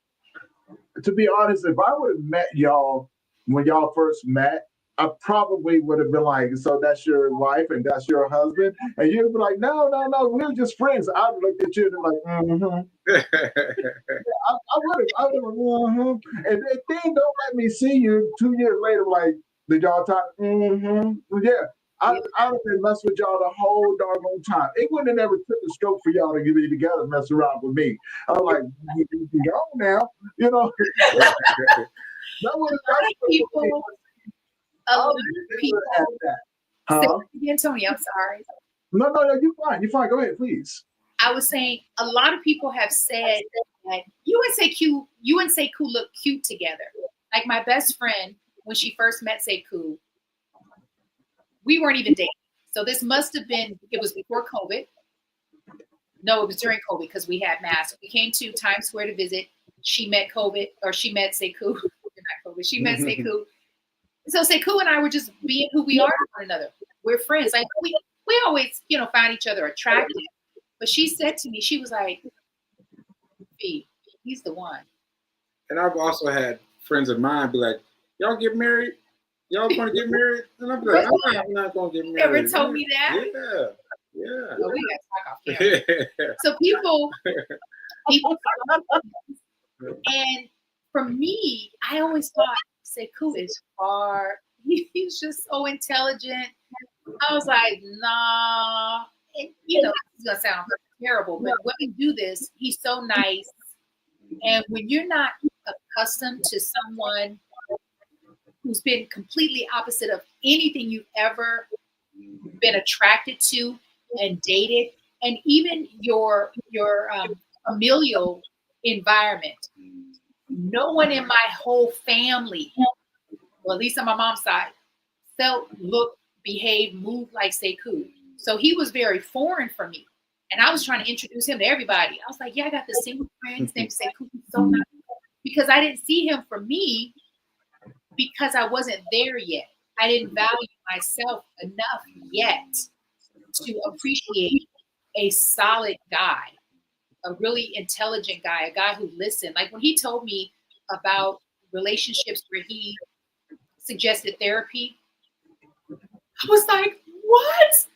to be honest, if I would have met y'all when y'all first met, I probably would have been like, so that's your wife and that's your husband? And you'd be like, no, we're just friends. I would look at you and like, I would have, And then don't let me see you 2 years later, like, did y'all talk? Yeah. I would have been messing with y'all the whole doggone time. It wouldn't have never took a stroke for y'all to get me together and mess around with me. I was like, you can go now, That would have a lot of people. Huh? Again, Tony, I'm sorry. No, you're fine. You're fine. Go ahead, please. I was saying a lot of people have said that you and Seku look cute together. Like my best friend, when she first met Seku, we weren't even dating. So this must have been, it was before COVID. No, it was during COVID because we had masks. We came to Times Square to visit. She met Seku. Not COVID. She met Seku. So Seku and I were just being who we are to one another. We're friends. Like we always, find each other attractive. But she said to me, she was like, "B, he's the one." And I've also had friends of mine be like, "Y'all get married? Y'all going to get married?" And I'm like, "I'm not going to get married." Ever told me that? Yeah. Well, we got to talk off camera. So people, and for me, I always thought Seku is far. He's just so intelligent. I was like, nah. And, it's going to sound terrible, but when we do this, he's so nice. And when you're not accustomed to someone who's been completely opposite of anything you've ever been attracted to and dated, and even your familial environment, no one in my whole family, well, at least on my mom's side, felt, looked, behaved, moved like Seku. So he was very foreign for me. And I was trying to introduce him to everybody. I was like, yeah, I got this single friend named Seku. So nice. Because I didn't see him for me because I wasn't there yet. I didn't value myself enough yet to appreciate a solid guy, a really intelligent guy, a guy who listened. Like when he told me about relationships where he suggested therapy, I was like, what?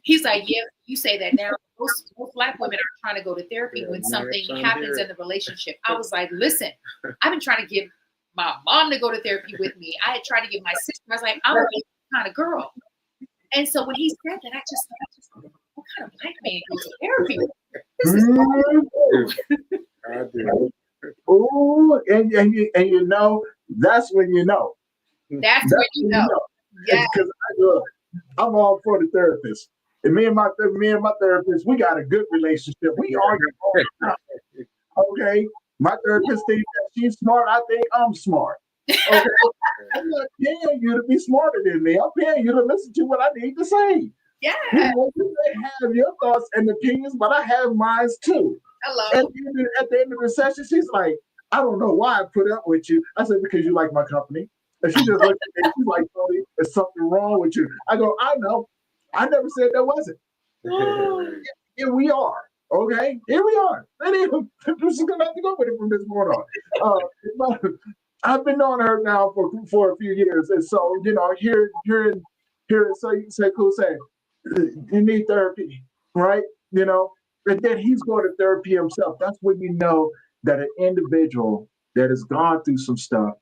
He's like, yeah, you say that now. Most Black women are trying to go to therapy when something happens in the relationship. I was like, listen, I've been trying to get my mom to go to therapy with me. I had tried to get my sister. I was like, I'm a kind of girl. And so when he said that, I just thought, what kind of Black man goes to therapy? This is oh, and that's when you know. That's when you know. Yeah. Because I'm all for the therapist. And me and my therapist, we got a good relationship. We argue all the time. Okay. My therapist thinks that she's smart. I think I'm smart. Okay. I'm not paying you to be smarter than me. I'm paying you to listen to what I need to say. Yeah. You may have your thoughts and opinions, but I have mine too. Hello. At the end of the session, she's like, I don't know why I put up with you. I said, because you like my company. And she just looked at me. She's like, Tony, there's something wrong with you. I go, I know. I never said there wasn't. Here we are. Okay, here we are. This is gonna have to go with it from this point on. But I've been knowing her now for a few years, and so here, so you say, cool, say you need therapy, right? And then he's going to therapy himself. That's when you know that an individual that has gone through some stuff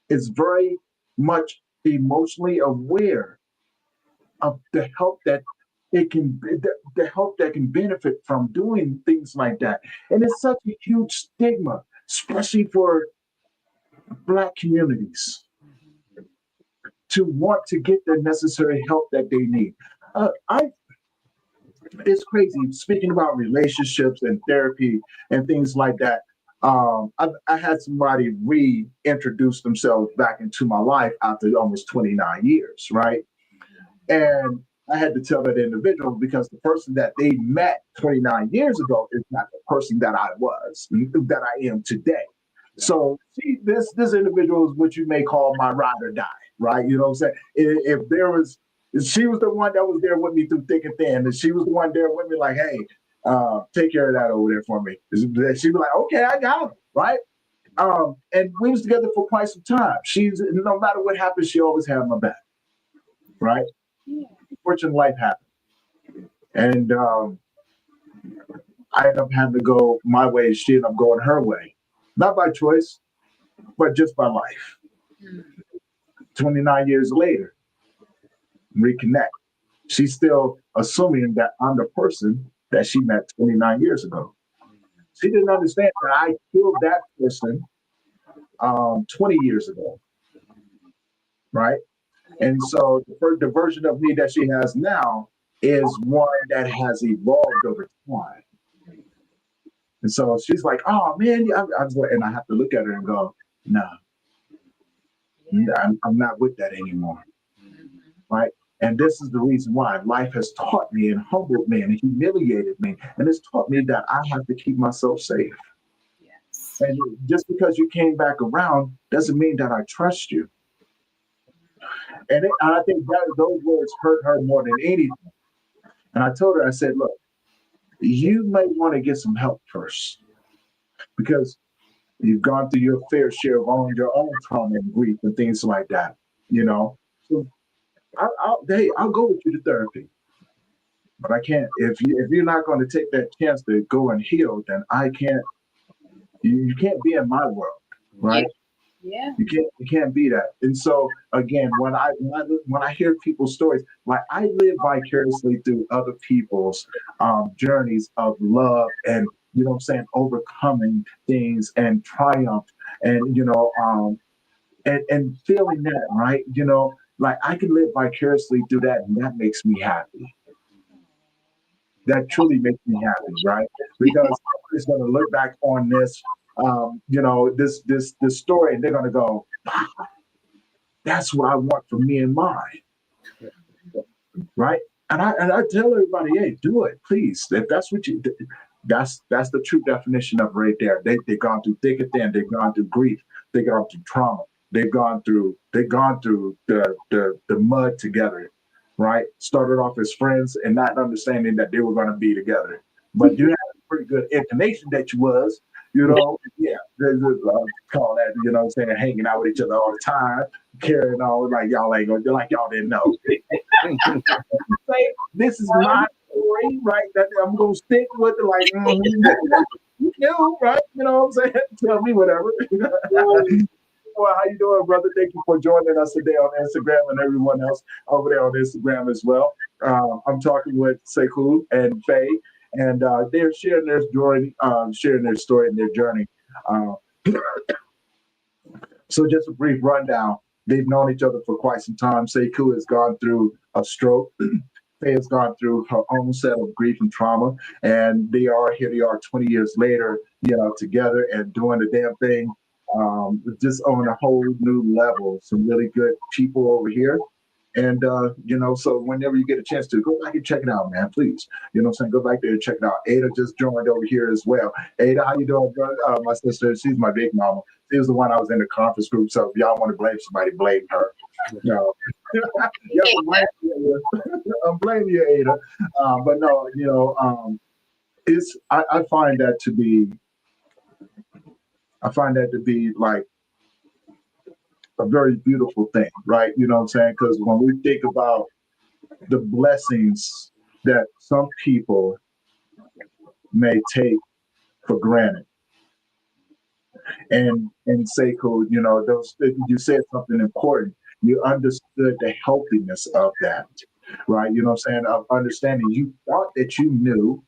is very much emotionally aware of the help that the help that can benefit from doing things like that. And it's such a huge stigma, especially for Black communities, to want to get the necessary help that they need. It's crazy. Speaking about relationships and therapy and things like that, I had somebody reintroduce themselves back into my life after almost 29 years, right? And I had to tell that individual because the person that they met 29 years ago is not the person that I was, that I am today. So this individual is what you may call my ride or die, right? You know what I'm saying? She was the one that was there with me through thick and thin, and she was the one there with me like, hey, take care of that over there for me. She'd be like, okay, I got it, right? And we was together for quite some time. No matter what happened, she always had my back, right? Fortunate life happened. And I ended up having to go my way. She ended up going her way. Not by choice, but just by life. 29 years later, reconnect. She's still assuming that I'm the person that she met 29 years ago. She didn't understand that I killed that person 20 years ago, right? And so the version of me that she has now is one that has evolved over time. And so she's like, oh man, and I have to look at her and go, no, I'm not with that anymore, right? And this is the reason why life has taught me and humbled me and humiliated me. And it's taught me that I have to keep myself safe. Yes. And just because you came back around doesn't mean that I trust you. And I think those words hurt her more than anything. And I told her, I said, look, you may want to get some help first because you've gone through your fair share of your own trauma and grief and things like that, So I'll go with you to therapy, but I can't. If you're not going to take that chance to go and heal, then I can't. You can't be in my world, right? Yeah. You can't be that. And so again, when I hear people's stories, like I live vicariously through other people's journeys of love and overcoming things and triumph and and feeling that, right? Like I can live vicariously through that, and that makes me happy. That truly makes me happy, right? Because somebody's going to look back on this this story, and they're going to go, wow, that's what I want for me and mine, right? And I tell everybody, hey, do it, please. If that's what you do, that's the true definition of right there. They've gone through thick and thin. They've gone through grief. They've gone through trauma. They've gone through the mud together, right? Started off as friends and not understanding that they were going to be together. But you had a pretty good inclination that you was, yeah, call that, saying hanging out with each other all the time, carrying on like y'all ain't gonna, like y'all didn't know. This is my story, right? That I'm gonna stick with it, like, right? You know what I'm saying? Tell me whatever. Well, how you doing, brother? Thank you for joining us today on Instagram and everyone else over there on Instagram as well. I'm talking with Seku and Faye, and they're sharing their story, and their journey. So just a brief rundown. They've known each other for quite some time. Seku has gone through a stroke. Faye has gone through her own set of grief and trauma, and they are 20 years later, together and doing the damn thing. Just on a whole new level. Some really good people over here, And, so whenever you get a chance to go back and check it out, man, please, go back there and check it out. Ada just joined over here as well. Ada, how you doing, bro? My sister, she's my big mama. She was the one I was in the conference group. So if y'all want to blame somebody, blame her. No, I'm blaming you, Ada. But no, I find that to be like a very beautiful thing, right? You know what I'm saying? Because when we think about the blessings that some people may take for granted, and Seku, you said something important. You understood the healthiness of that, right? You know what I'm saying? Of understanding, you thought that you knew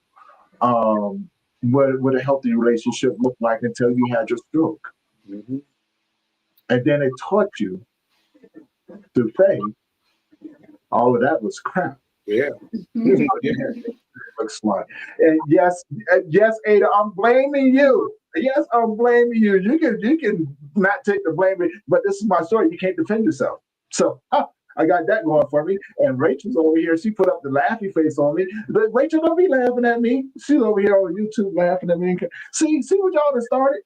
what a healthy relationship looked like until you had your stroke. Mm-hmm. And then it taught you through faith, all of that was crap. Yeah. Looks like. And yes, Ada, I'm blaming you. Yes, I'm blaming you. You can not take the blame, but this is my story. You can't defend yourself. So I got that going for me. And Rachel's over here. She put up the laughy face on me. But Rachel, don't be laughing at me. She's over here on YouTube laughing at me. See what y'all have started?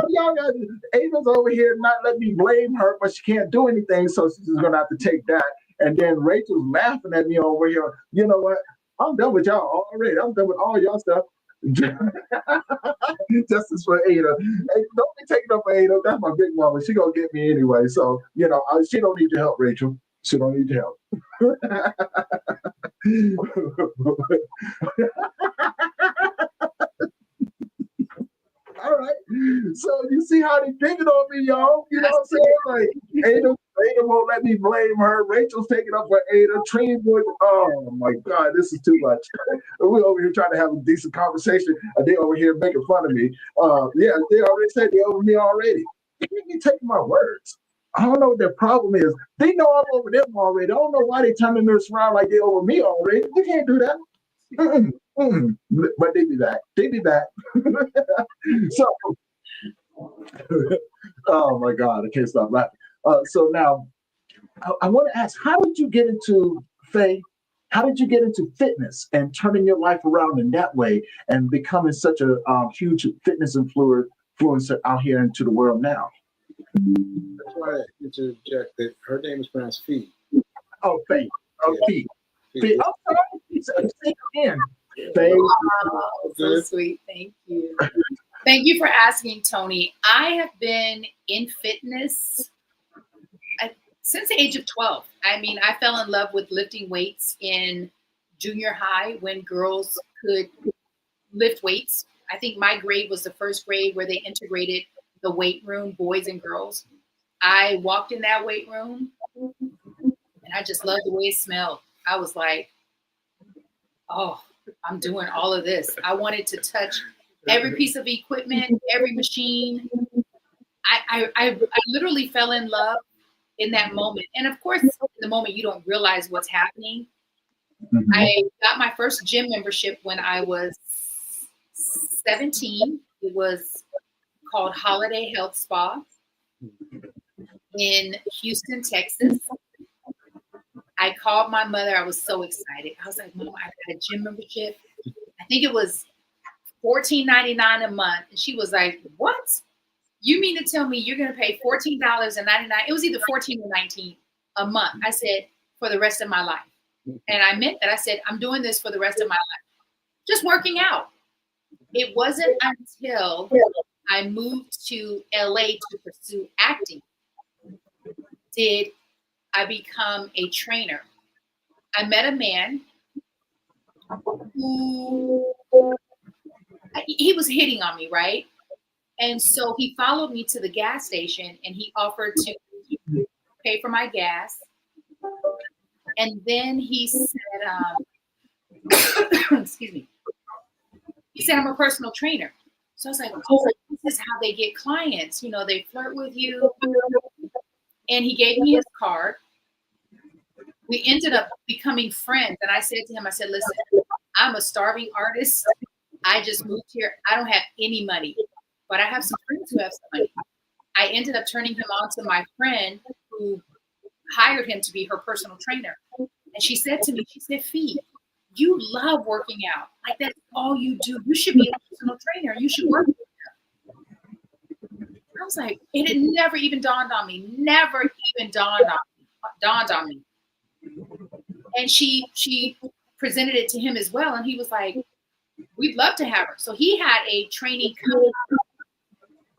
Y'all got Ava's over here not letting me blame her, but she can't do anything, so she's just gonna have to take that. And then Rachel's laughing at me over here. You know what? I'm done with y'all already. I'm done with all y'all stuff. Justice for Ada. Hey, don't be taking up for Ada. That's my big mama. She gonna get me anyway. So she don't need your help, Rachel. She don't need your help. All right. So you see how they picking on me, y'all. You know what I'm saying? Like Ada won't let me blame her. Rachel's taking up for Ada. Trini would. Oh my God, this is too much. We're over here trying to have a decent conversation, and they over here making fun of me. Yeah, they already said they over me already. They can't be taking my words. I don't know what their problem is. They know I'm over them already. I don't know why they turning this around like they over me already. They can't do that. But they be back. So, oh my God, I can't stop laughing. So now, I want to ask, how did you get into Faye? How did you get into fitness and turning your life around in that way and becoming such a huge fitness influencer out here into the world now? That's why I interject that her name is pronounced Fee. Oh, Faye. Oh, yeah. Fee. I'm sorry. Say again. Oh, so sweet. Thank you. Thank you for asking, Tony. I have been in fitness since the age of 12. I mean, I fell in love with lifting weights in junior high when girls could lift weights. I think my grade was the first grade where they integrated the weight room, boys and girls. I walked in that weight room and I just loved the way it smelled. I was like, oh, I'm doing all of this. I wanted to touch every piece of equipment, every machine. I literally fell in love in that moment. And of course, in the moment, you don't realize what's happening. Mm-hmm. I got my first gym membership when I was 17. It was called Holiday Health Spa in Houston, Texas. I called my mother. I was so excited. I was like, Mom, I got a gym membership. I think it was $14.99 a month. And she was like, what? You mean to tell me you're going to pay $14.99? It was either $14 or $19 a month. I said, for the rest of my life. And I meant that. I said, I'm doing this for the rest of my life. Just working out. It wasn't until I moved to LA to pursue acting did I become a trainer. I met a man who, he was hitting on me, right? And so he followed me to the gas station and he offered to pay for my gas. And then he said, excuse me. He said, I'm a personal trainer. So I was like, oh, this is how they get clients. You know, they flirt with you. And he gave me his card. We ended up becoming friends. And I said to him, I said, listen, I'm a starving artist. I just moved here. I don't have any money, but I have some friends who have some money. I ended up turning him on to my friend who hired him to be her personal trainer. And she said to me, she said, Fee, you love working out. Like, that's all you do. You should be a personal trainer. You should work with him. I was like, it never even dawned on me. Never even dawned on me. And she presented it to him as well. And he was like, we'd love to have her. So he had a training company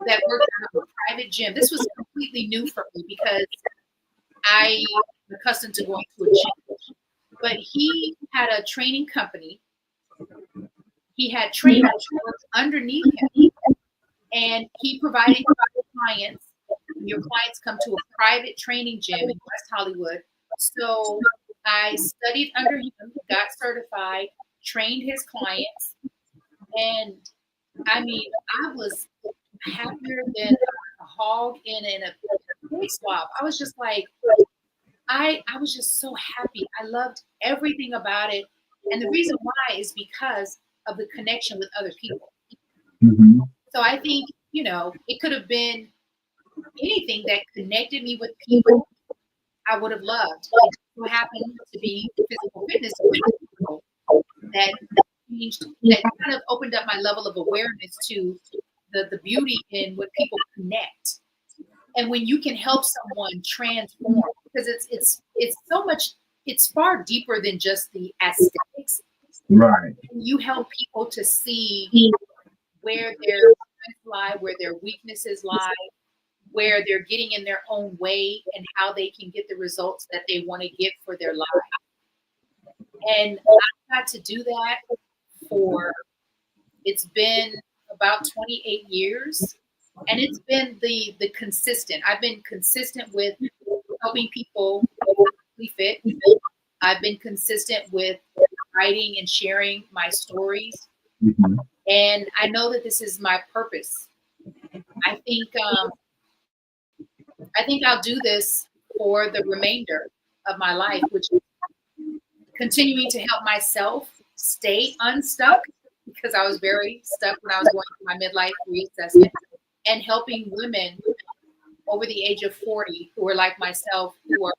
that worked out of a private gym. This was completely new for me because I am accustomed to going to a gym. But he had a training company. He had trainers work underneath him, and he provided clients. Your clients come to a private training gym in West Hollywood. So I studied under him, got certified, trained his clients, and I mean, I was happier than a hog in a pig swab. I was just like, I was just so happy. I loved everything about it. And the reason why is because of the connection with other people. Mm-hmm. So I think, you know, it could have been anything that connected me with people I would have loved. It so happened to be physical fitness that changed, that kind of opened up my level of awareness to the beauty in when people connect. And when you can help someone transform, because it's so much, it's far deeper than just the aesthetics. Right. You help people to see where their strengths lie, where their weaknesses lie, where they're getting in their own way, and how they can get the results that they want to get for their life. And I got to do that it's been about 28 years. And it's been the consistent. I've been consistent with helping people be fit. I've been consistent with writing and sharing my stories. Mm-hmm. And I know that this is my purpose. I think I'll do this for the remainder of my life, which is continuing to help myself stay unstuck, because I was very stuck when I was going through my midlife reassessment, and helping women over the age of 40 who are like myself, who are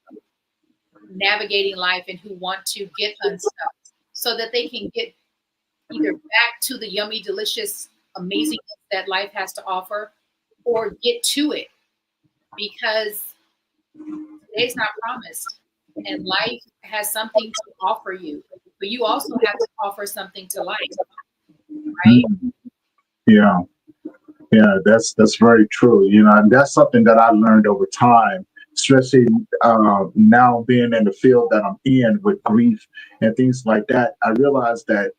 navigating life and who want to get unstuck so that they can get either back to the yummy, delicious, amazing that life has to offer, or get to it, because today's not promised and life has something to offer you, but you also have to offer something to life, right? Yeah. Yeah, that's very true. You know, and that's something that I learned over time, especially now being in the field that I'm in with grief and things like that. I realized that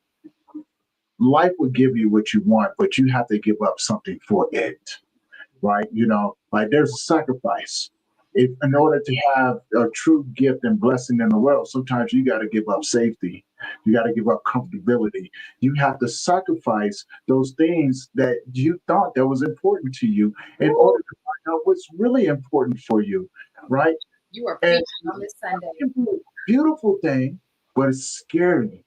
life will give you what you want, but you have to give up something for it, right? You know, like there's a sacrifice. If in order to have a true gift and blessing in the world, sometimes you got to give up safety. You got to give up comfortability. You have to sacrifice those things that you thought that was important to you in order to find out what's really important for you, right? You are preaching on this Sunday. Beautiful thing, but it's scary.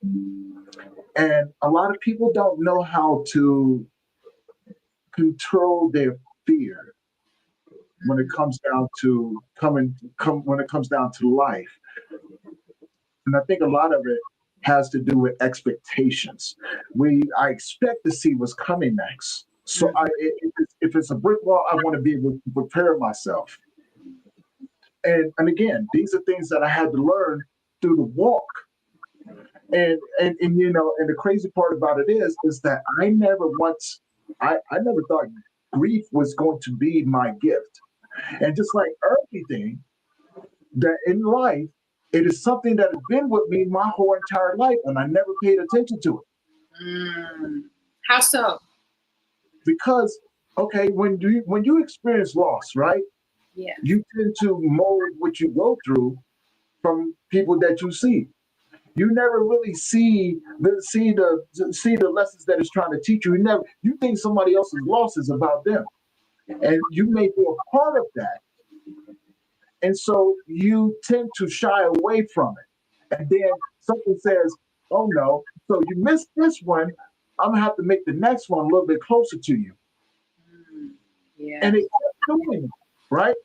And a lot of people don't know how to control their fear when it comes down to when it comes down to life. And I think a lot of it has to do with expectations. I expect to see what's coming next. So if it's a brick wall, I want to be able to prepare myself. And again, these are things that I had to learn through the walk. And you know, and the crazy part about it is that I never thought grief was going to be my gift. And just like everything that in life, it is something that has been with me my whole entire life, and I never paid attention to it. How so? Because, okay, when you experience loss, right? Yeah. You tend to mold what you go through from people that you see. You never really see the lessons that it's trying to teach you. You think somebody else's loss is about them, and you may be a part of that. And so you tend to shy away from it. And then something says, oh no, so you missed this one. I'm gonna have to make the next one a little bit closer to you. Yeah. And it kept doing it, right?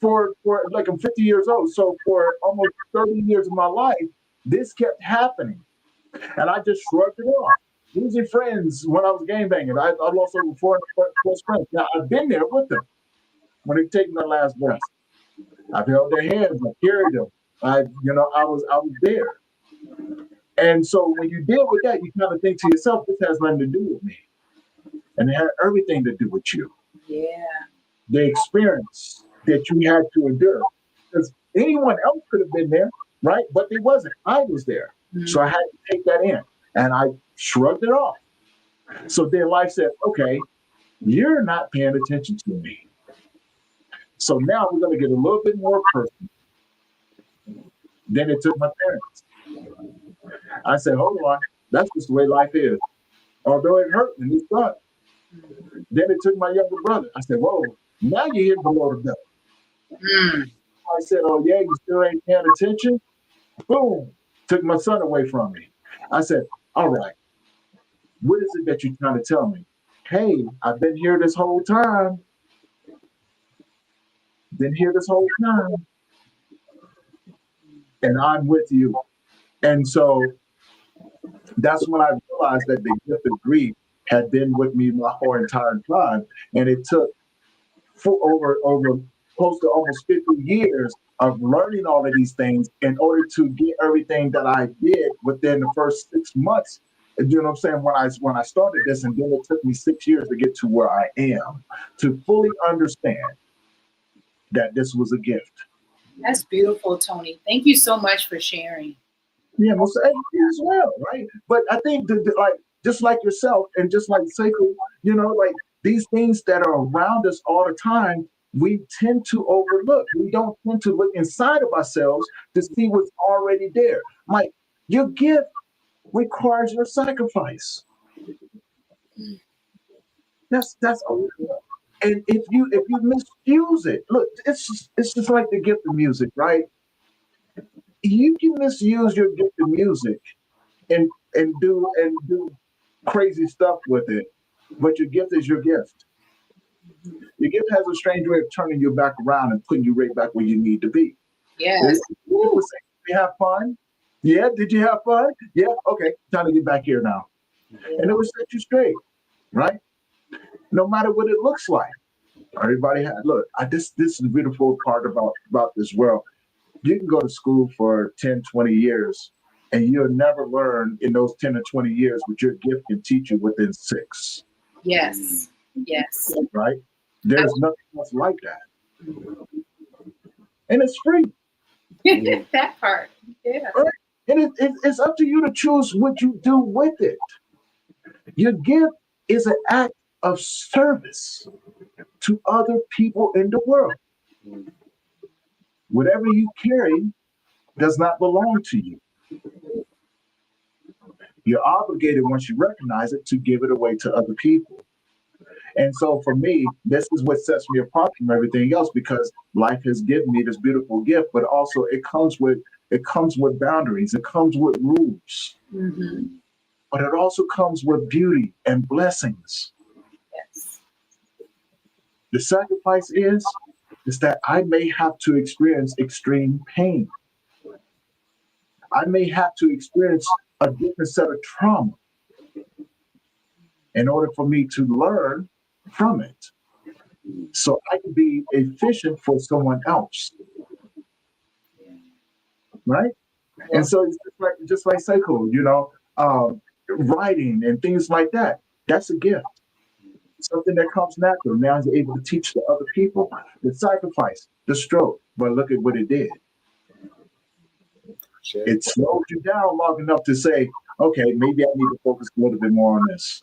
for like I'm 50 years old. So for almost 30 years of my life, this kept happening. And I just shrugged it off. Losing friends when I was game banging. I lost over 400 close friends. Now I've been there with them when they've taken their last breath. I've held their hands, I carried them. I was there. And so when you deal with that, you kind of think to yourself, this has nothing to do with me. And it had everything to do with you. Yeah. The experience that you had to endure. Because anyone else could have been there, right? But they wasn't. I was there. Mm-hmm. So I had to take that in. And I shrugged it off. So then life said, okay, you're not paying attention to me. So now we're going to get a little bit more personal. Then it took my parents. I said, hold on, that's just the way life is. Although it hurt and it sucked. Then it took my younger brother. I said, whoa, now you're hitting below the belt. I said, oh yeah, you still ain't paying attention? Boom, took my son away from me. I said, all right, what is it that you're trying to tell me? Hey, I've been here this whole time. And I'm with you. And so that's when I realized that the gift of grief had been with me my whole entire time. And it took over close to almost 50 years of learning all of these things in order to get everything that I did within the first 6 months. You know what I'm saying? When I started this, and then it took me 6 years to get to where I am, to fully understand that this was a gift. That's beautiful, Tony. Thank you so much for sharing. Yeah, most as well, right? But I think like just like yourself and just like Seku, like these things that are around us all the time, we tend to overlook. We don't tend to look inside of ourselves to see what's already there. Like your gift requires your sacrifice. That's and if you misuse it, look, it's just like the gift of music, right? You can misuse your gift of music and do crazy stuff with it, but your gift is your gift. Your gift has a strange way of turning you back around and putting you right back where you need to be. Yes. Did you have fun? Yeah. Did you have fun? Yeah. Okay. Time to get back here now. And it will set you straight, right? No matter what it looks like. Everybody this is the beautiful part about this world. You can go to school for 10, 20 years and you'll never learn in those 10 or 20 years what your gift can teach you within 6. Yes. Yes. Right? There's nothing else like that. And it's free. That part. Yeah. Right? And it's up to you to choose what you do with it. Your gift is an act of service to other people in the world. Whatever you carry does not belong to you. You're obligated, once you recognize it, to give it away to other people. And so for me, this is what sets me apart from everything else, because life has given me this beautiful gift, but also it comes with boundaries, it comes with rules. Mm-hmm. But it also comes with beauty and blessings. Yes. The sacrifice is that I may have to experience extreme pain. I may have to experience a different set of trauma in order for me to learn from it, so I can be efficient for someone else, right? And so it's just like Seiko, writing and things like that. That's a gift, something that comes natural. Now you're able to teach the other people the sacrifice, the stroke. But look at what it did. It slowed you down long enough to say, okay, maybe I need to focus a little bit more on this.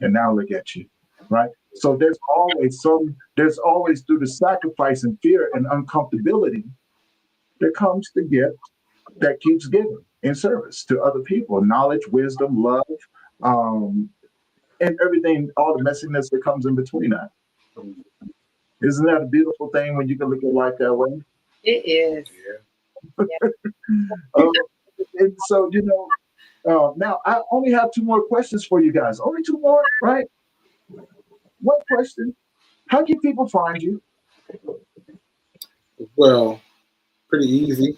And now look at you, right? So there's always through the sacrifice and fear and uncomfortability, there comes the gift that keeps giving in service to other people, knowledge, wisdom, love, and everything, all the messiness that comes in between that. Isn't that a beautiful thing when you can look at life that way? It is. Yeah. And so, now I only have 2 more questions for you guys. Only 2 more, right? One question: how can people find you? Well, pretty easy.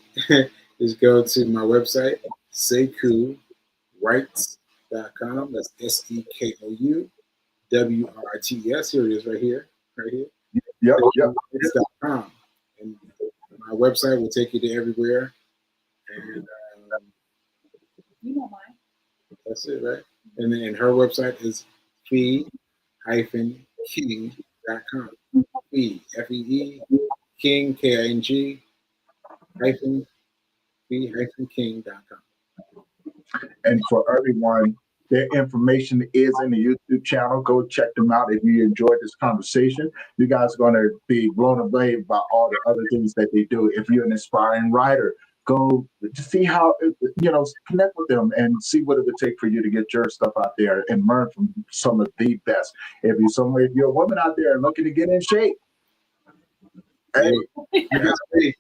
Just go to my website, SekuWrites.com. That's SEKOUWRITES. Here it is, right here, right here. Yep. SekuWrites.com. And my website will take you to everywhere. And You know mine. that's it, right? And then her website is fee-king.com. Fee, F-E-E, King, K-I-N-G, hyphen, fee-king.com. And for everyone, their information is in the YouTube channel. Go check them out if you enjoyed this conversation. You guys are going to be blown away by all the other things that they do. If you're an aspiring writer, go to see how, connect with them and see what it would take for you to get your stuff out there and learn from some of the best. If you're a woman out there looking to get in shape, hey, That's me.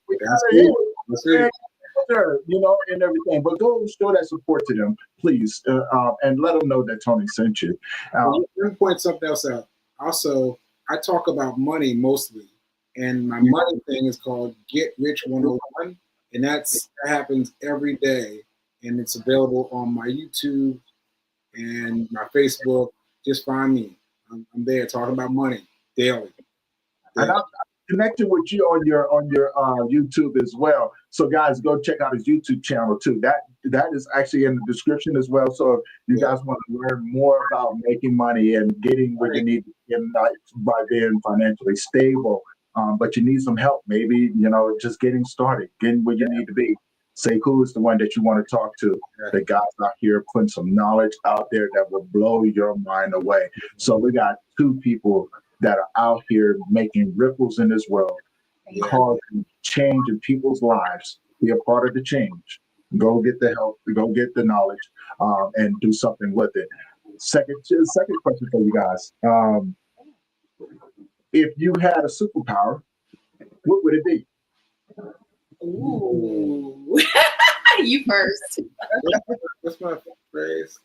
And everything. But go show that support to them, please, and let them know that Tony sent you. Let me point something else out. Also, I talk about money mostly, and my money thing is called Get Rich 101, and that happens every day, and it's available on my YouTube and my Facebook. Just find me. I'm there talking about money daily. And I'm connected with you on your YouTube as well. So guys, go check out his YouTube channel too. That is actually in the description as well. So if you guys want to learn more about making money and getting where you need to get by being financially stable, but you need some help, maybe just getting started, getting where you need to be. Seku is the one that you want to talk to. The guys out here putting some knowledge out there that will blow your mind away. So we got two people that are out here making ripples in this world, causing change in people's lives. Be a part of the change. Go get the help, go get the knowledge, and do something with it. Second question for you guys. If you had a superpower, what would it be? Ooh. You first. What's my phrase?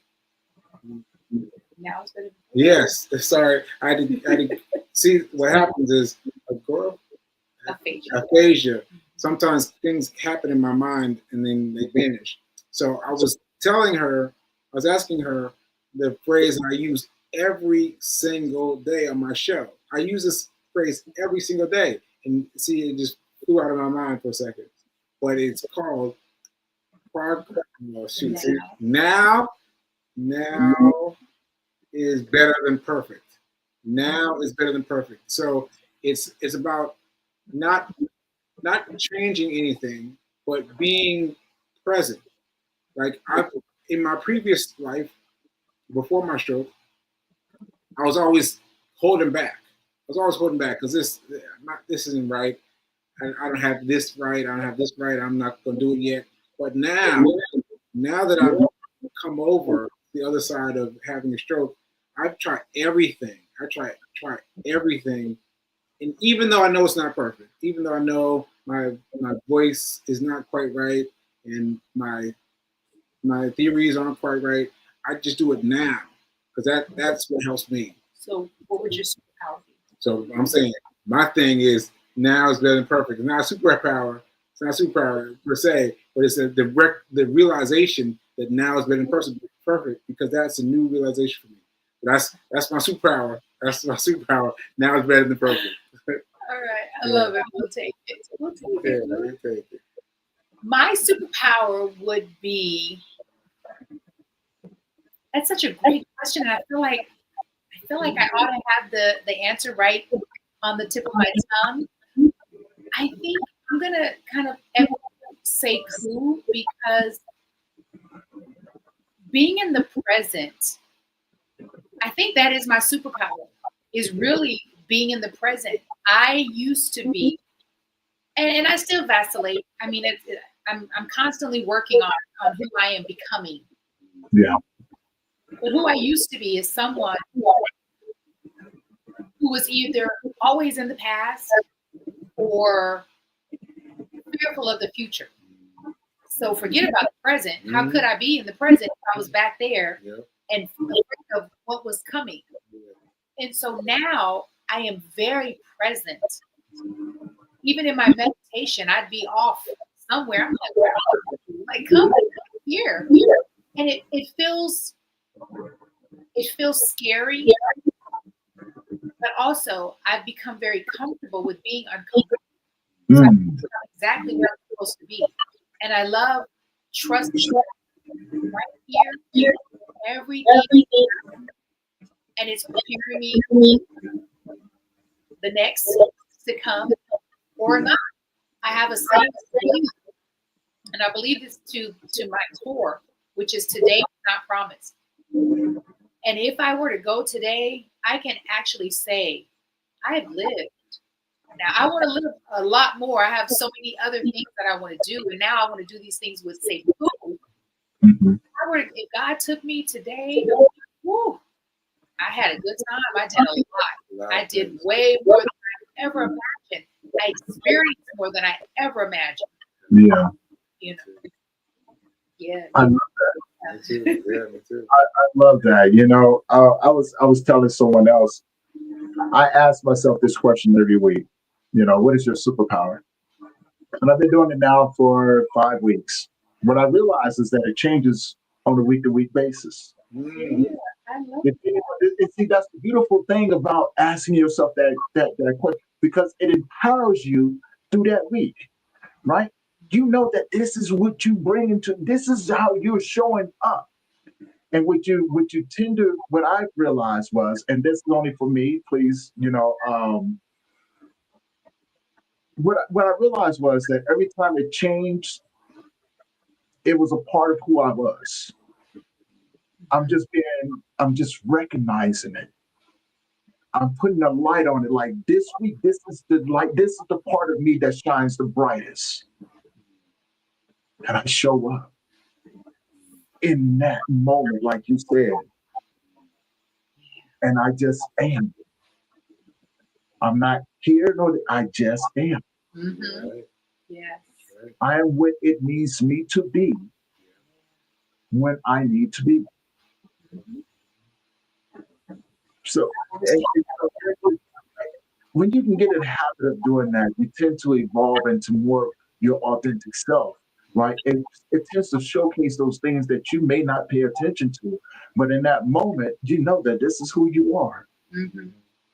Now it's better. Yes. Sorry. I did. See, what happens is aphasia. Sometimes things happen in my mind and then they vanish. So I was asking her the phrase I use every single day on my show. I use this phrase every single day. And see, it just flew out of my mind for a second. But it's called now is better than perfect. Now is better than perfect. So it's about not changing anything, but being present. Like in my previous life, before my stroke, I was always holding back. Because this isn't right. I don't have this right. I don't have this right. I'm not going to do it yet. But now that I've come over the other side of having a stroke, I've tried everything. I try everything. And even though I know it's not perfect, even though I know my voice is not quite right and my theories aren't quite right, I just do it now because that's what helps me. So what would your superpower be? So I'm saying my thing is now is better than perfect. It's not a superpower. It's not a superpower per se, but it's the realization that now is better than perfect because that's a new realization for me. That's my superpower. That's my superpower. Now it's better than perfect. All right, I love it. We'll take it. My superpower would be. That's such a great question. I feel like I ought to have the answer right on the tip of my tongue. I think I'm gonna kind of say Seku because being in the present, I think that is my superpower. Is really being in the present. I used to be, and I still vacillate. I mean, I'm constantly working on who I am becoming. Yeah. But who I used to be is someone who was either always in the past or fearful of the future. So forget about the present. How could I be in the present if I was back there and afraid of what was coming? And so now I am very present even in my meditation, I'd be off somewhere. I'm like, where are you? Like, come here. And it feels scary, but also I've become very comfortable with being uncomfortable. So I know exactly where I'm supposed to be. And I love trusting right here, everything, and it's preparing me the next to come or not. I have a saying, and I believe this to my core, which is today is not promised. And if I were to go today, I can actually say, I have lived. Now I want to live a lot more. I have so many other things that I want to do, and now I want to do these things with safe food. If God took me today, whoo, I had a good time. I did a lot. I did way more than I ever imagined. I experienced more than I ever imagined. Yeah. You know. Yeah. I love that. Me too. Yeah, me too. I love that. You know, I was telling someone else, I ask myself this question every week. You know, what is your superpower? And I've been doing it now for 5 weeks. What I realize is that it changes on a week-to-week basis. Yeah, I love it. See, that's the beautiful thing about asking yourself that question, because it empowers you through that week, right? You know that this is what you bring into, this is how you're showing up. And what I realized was, and this is only for me, please, you know, what I realized was that every time it changed, it was a part of who I was. I'm just recognizing it. I'm putting a light on it. Like this week, this is the part of me that shines the brightest. And I show up in that moment, like you said. And I just am. I'm not here, no, I just am. Mm-hmm. Yes. I am what it needs me to be when I need to be. So when you can get in the habit of doing that, you tend to evolve into more your authentic self, right? It tends to showcase those things that you may not pay attention to, but in that moment, you know that this is who you are,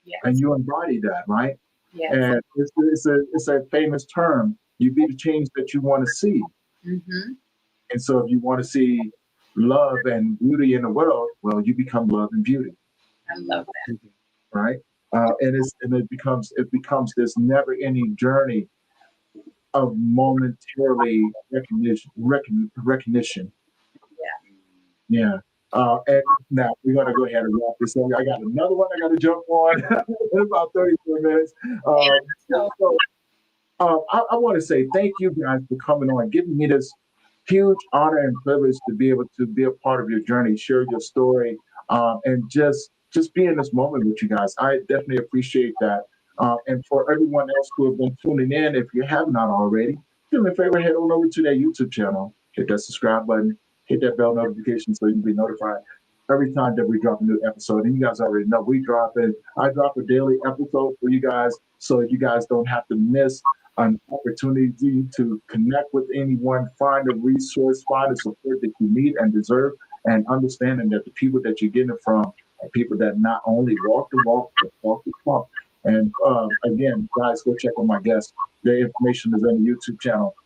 Yes. and you embody that, right? Yes. And it's a famous term. You be the change that you want to see. And so if you want to see love and beauty in the world, well, you become love and beauty. I love that. Right? And it becomes this never-ending journey of momentarily recognition. Yeah. And now we're gonna go ahead and wrap this up. I got another one I got to jump on in about 34 minutes. I want to say thank you guys for coming on, giving me this huge honor and privilege to be able to be a part of your journey, share your story, and just be in this moment with you guys. I definitely appreciate that. And for everyone else who have been tuning in, if you have not already, do me a favor, head on over to their YouTube channel, hit that subscribe button, hit that bell notification so you can be notified every time that we drop a new episode. And you guys already know I drop a daily episode for you guys so you guys don't have to miss an opportunity to connect with anyone, find a resource, find the support that you need and deserve, and understanding that the people that you're getting it from are people that not only walk the walk, but walk the talk. And again, guys, go check on my guests. Their information is on the YouTube channel.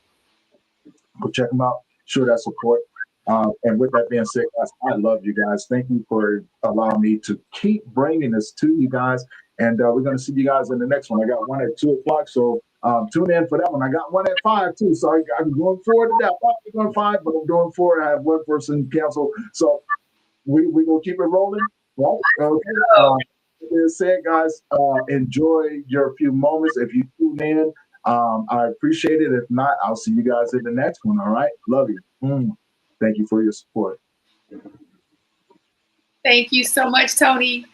Go check them out. Show that support. And with that being said, guys, I love you guys. Thank you for allowing me to keep bringing this to you guys. And we're going to see you guys in the next one. I got one at 2 o'clock, so tune in for that one. I got one at 5 too, so I'm going forward to that. I'm going 5, but I'm going forward. I have one person cancel, so we gonna keep it rolling. Right? Okay. Like said, guys, enjoy your few moments. If you tune in, I appreciate it. If not, I'll see you guys in the next one. All right, love you. Thank you for your support. Thank you so much, Tony.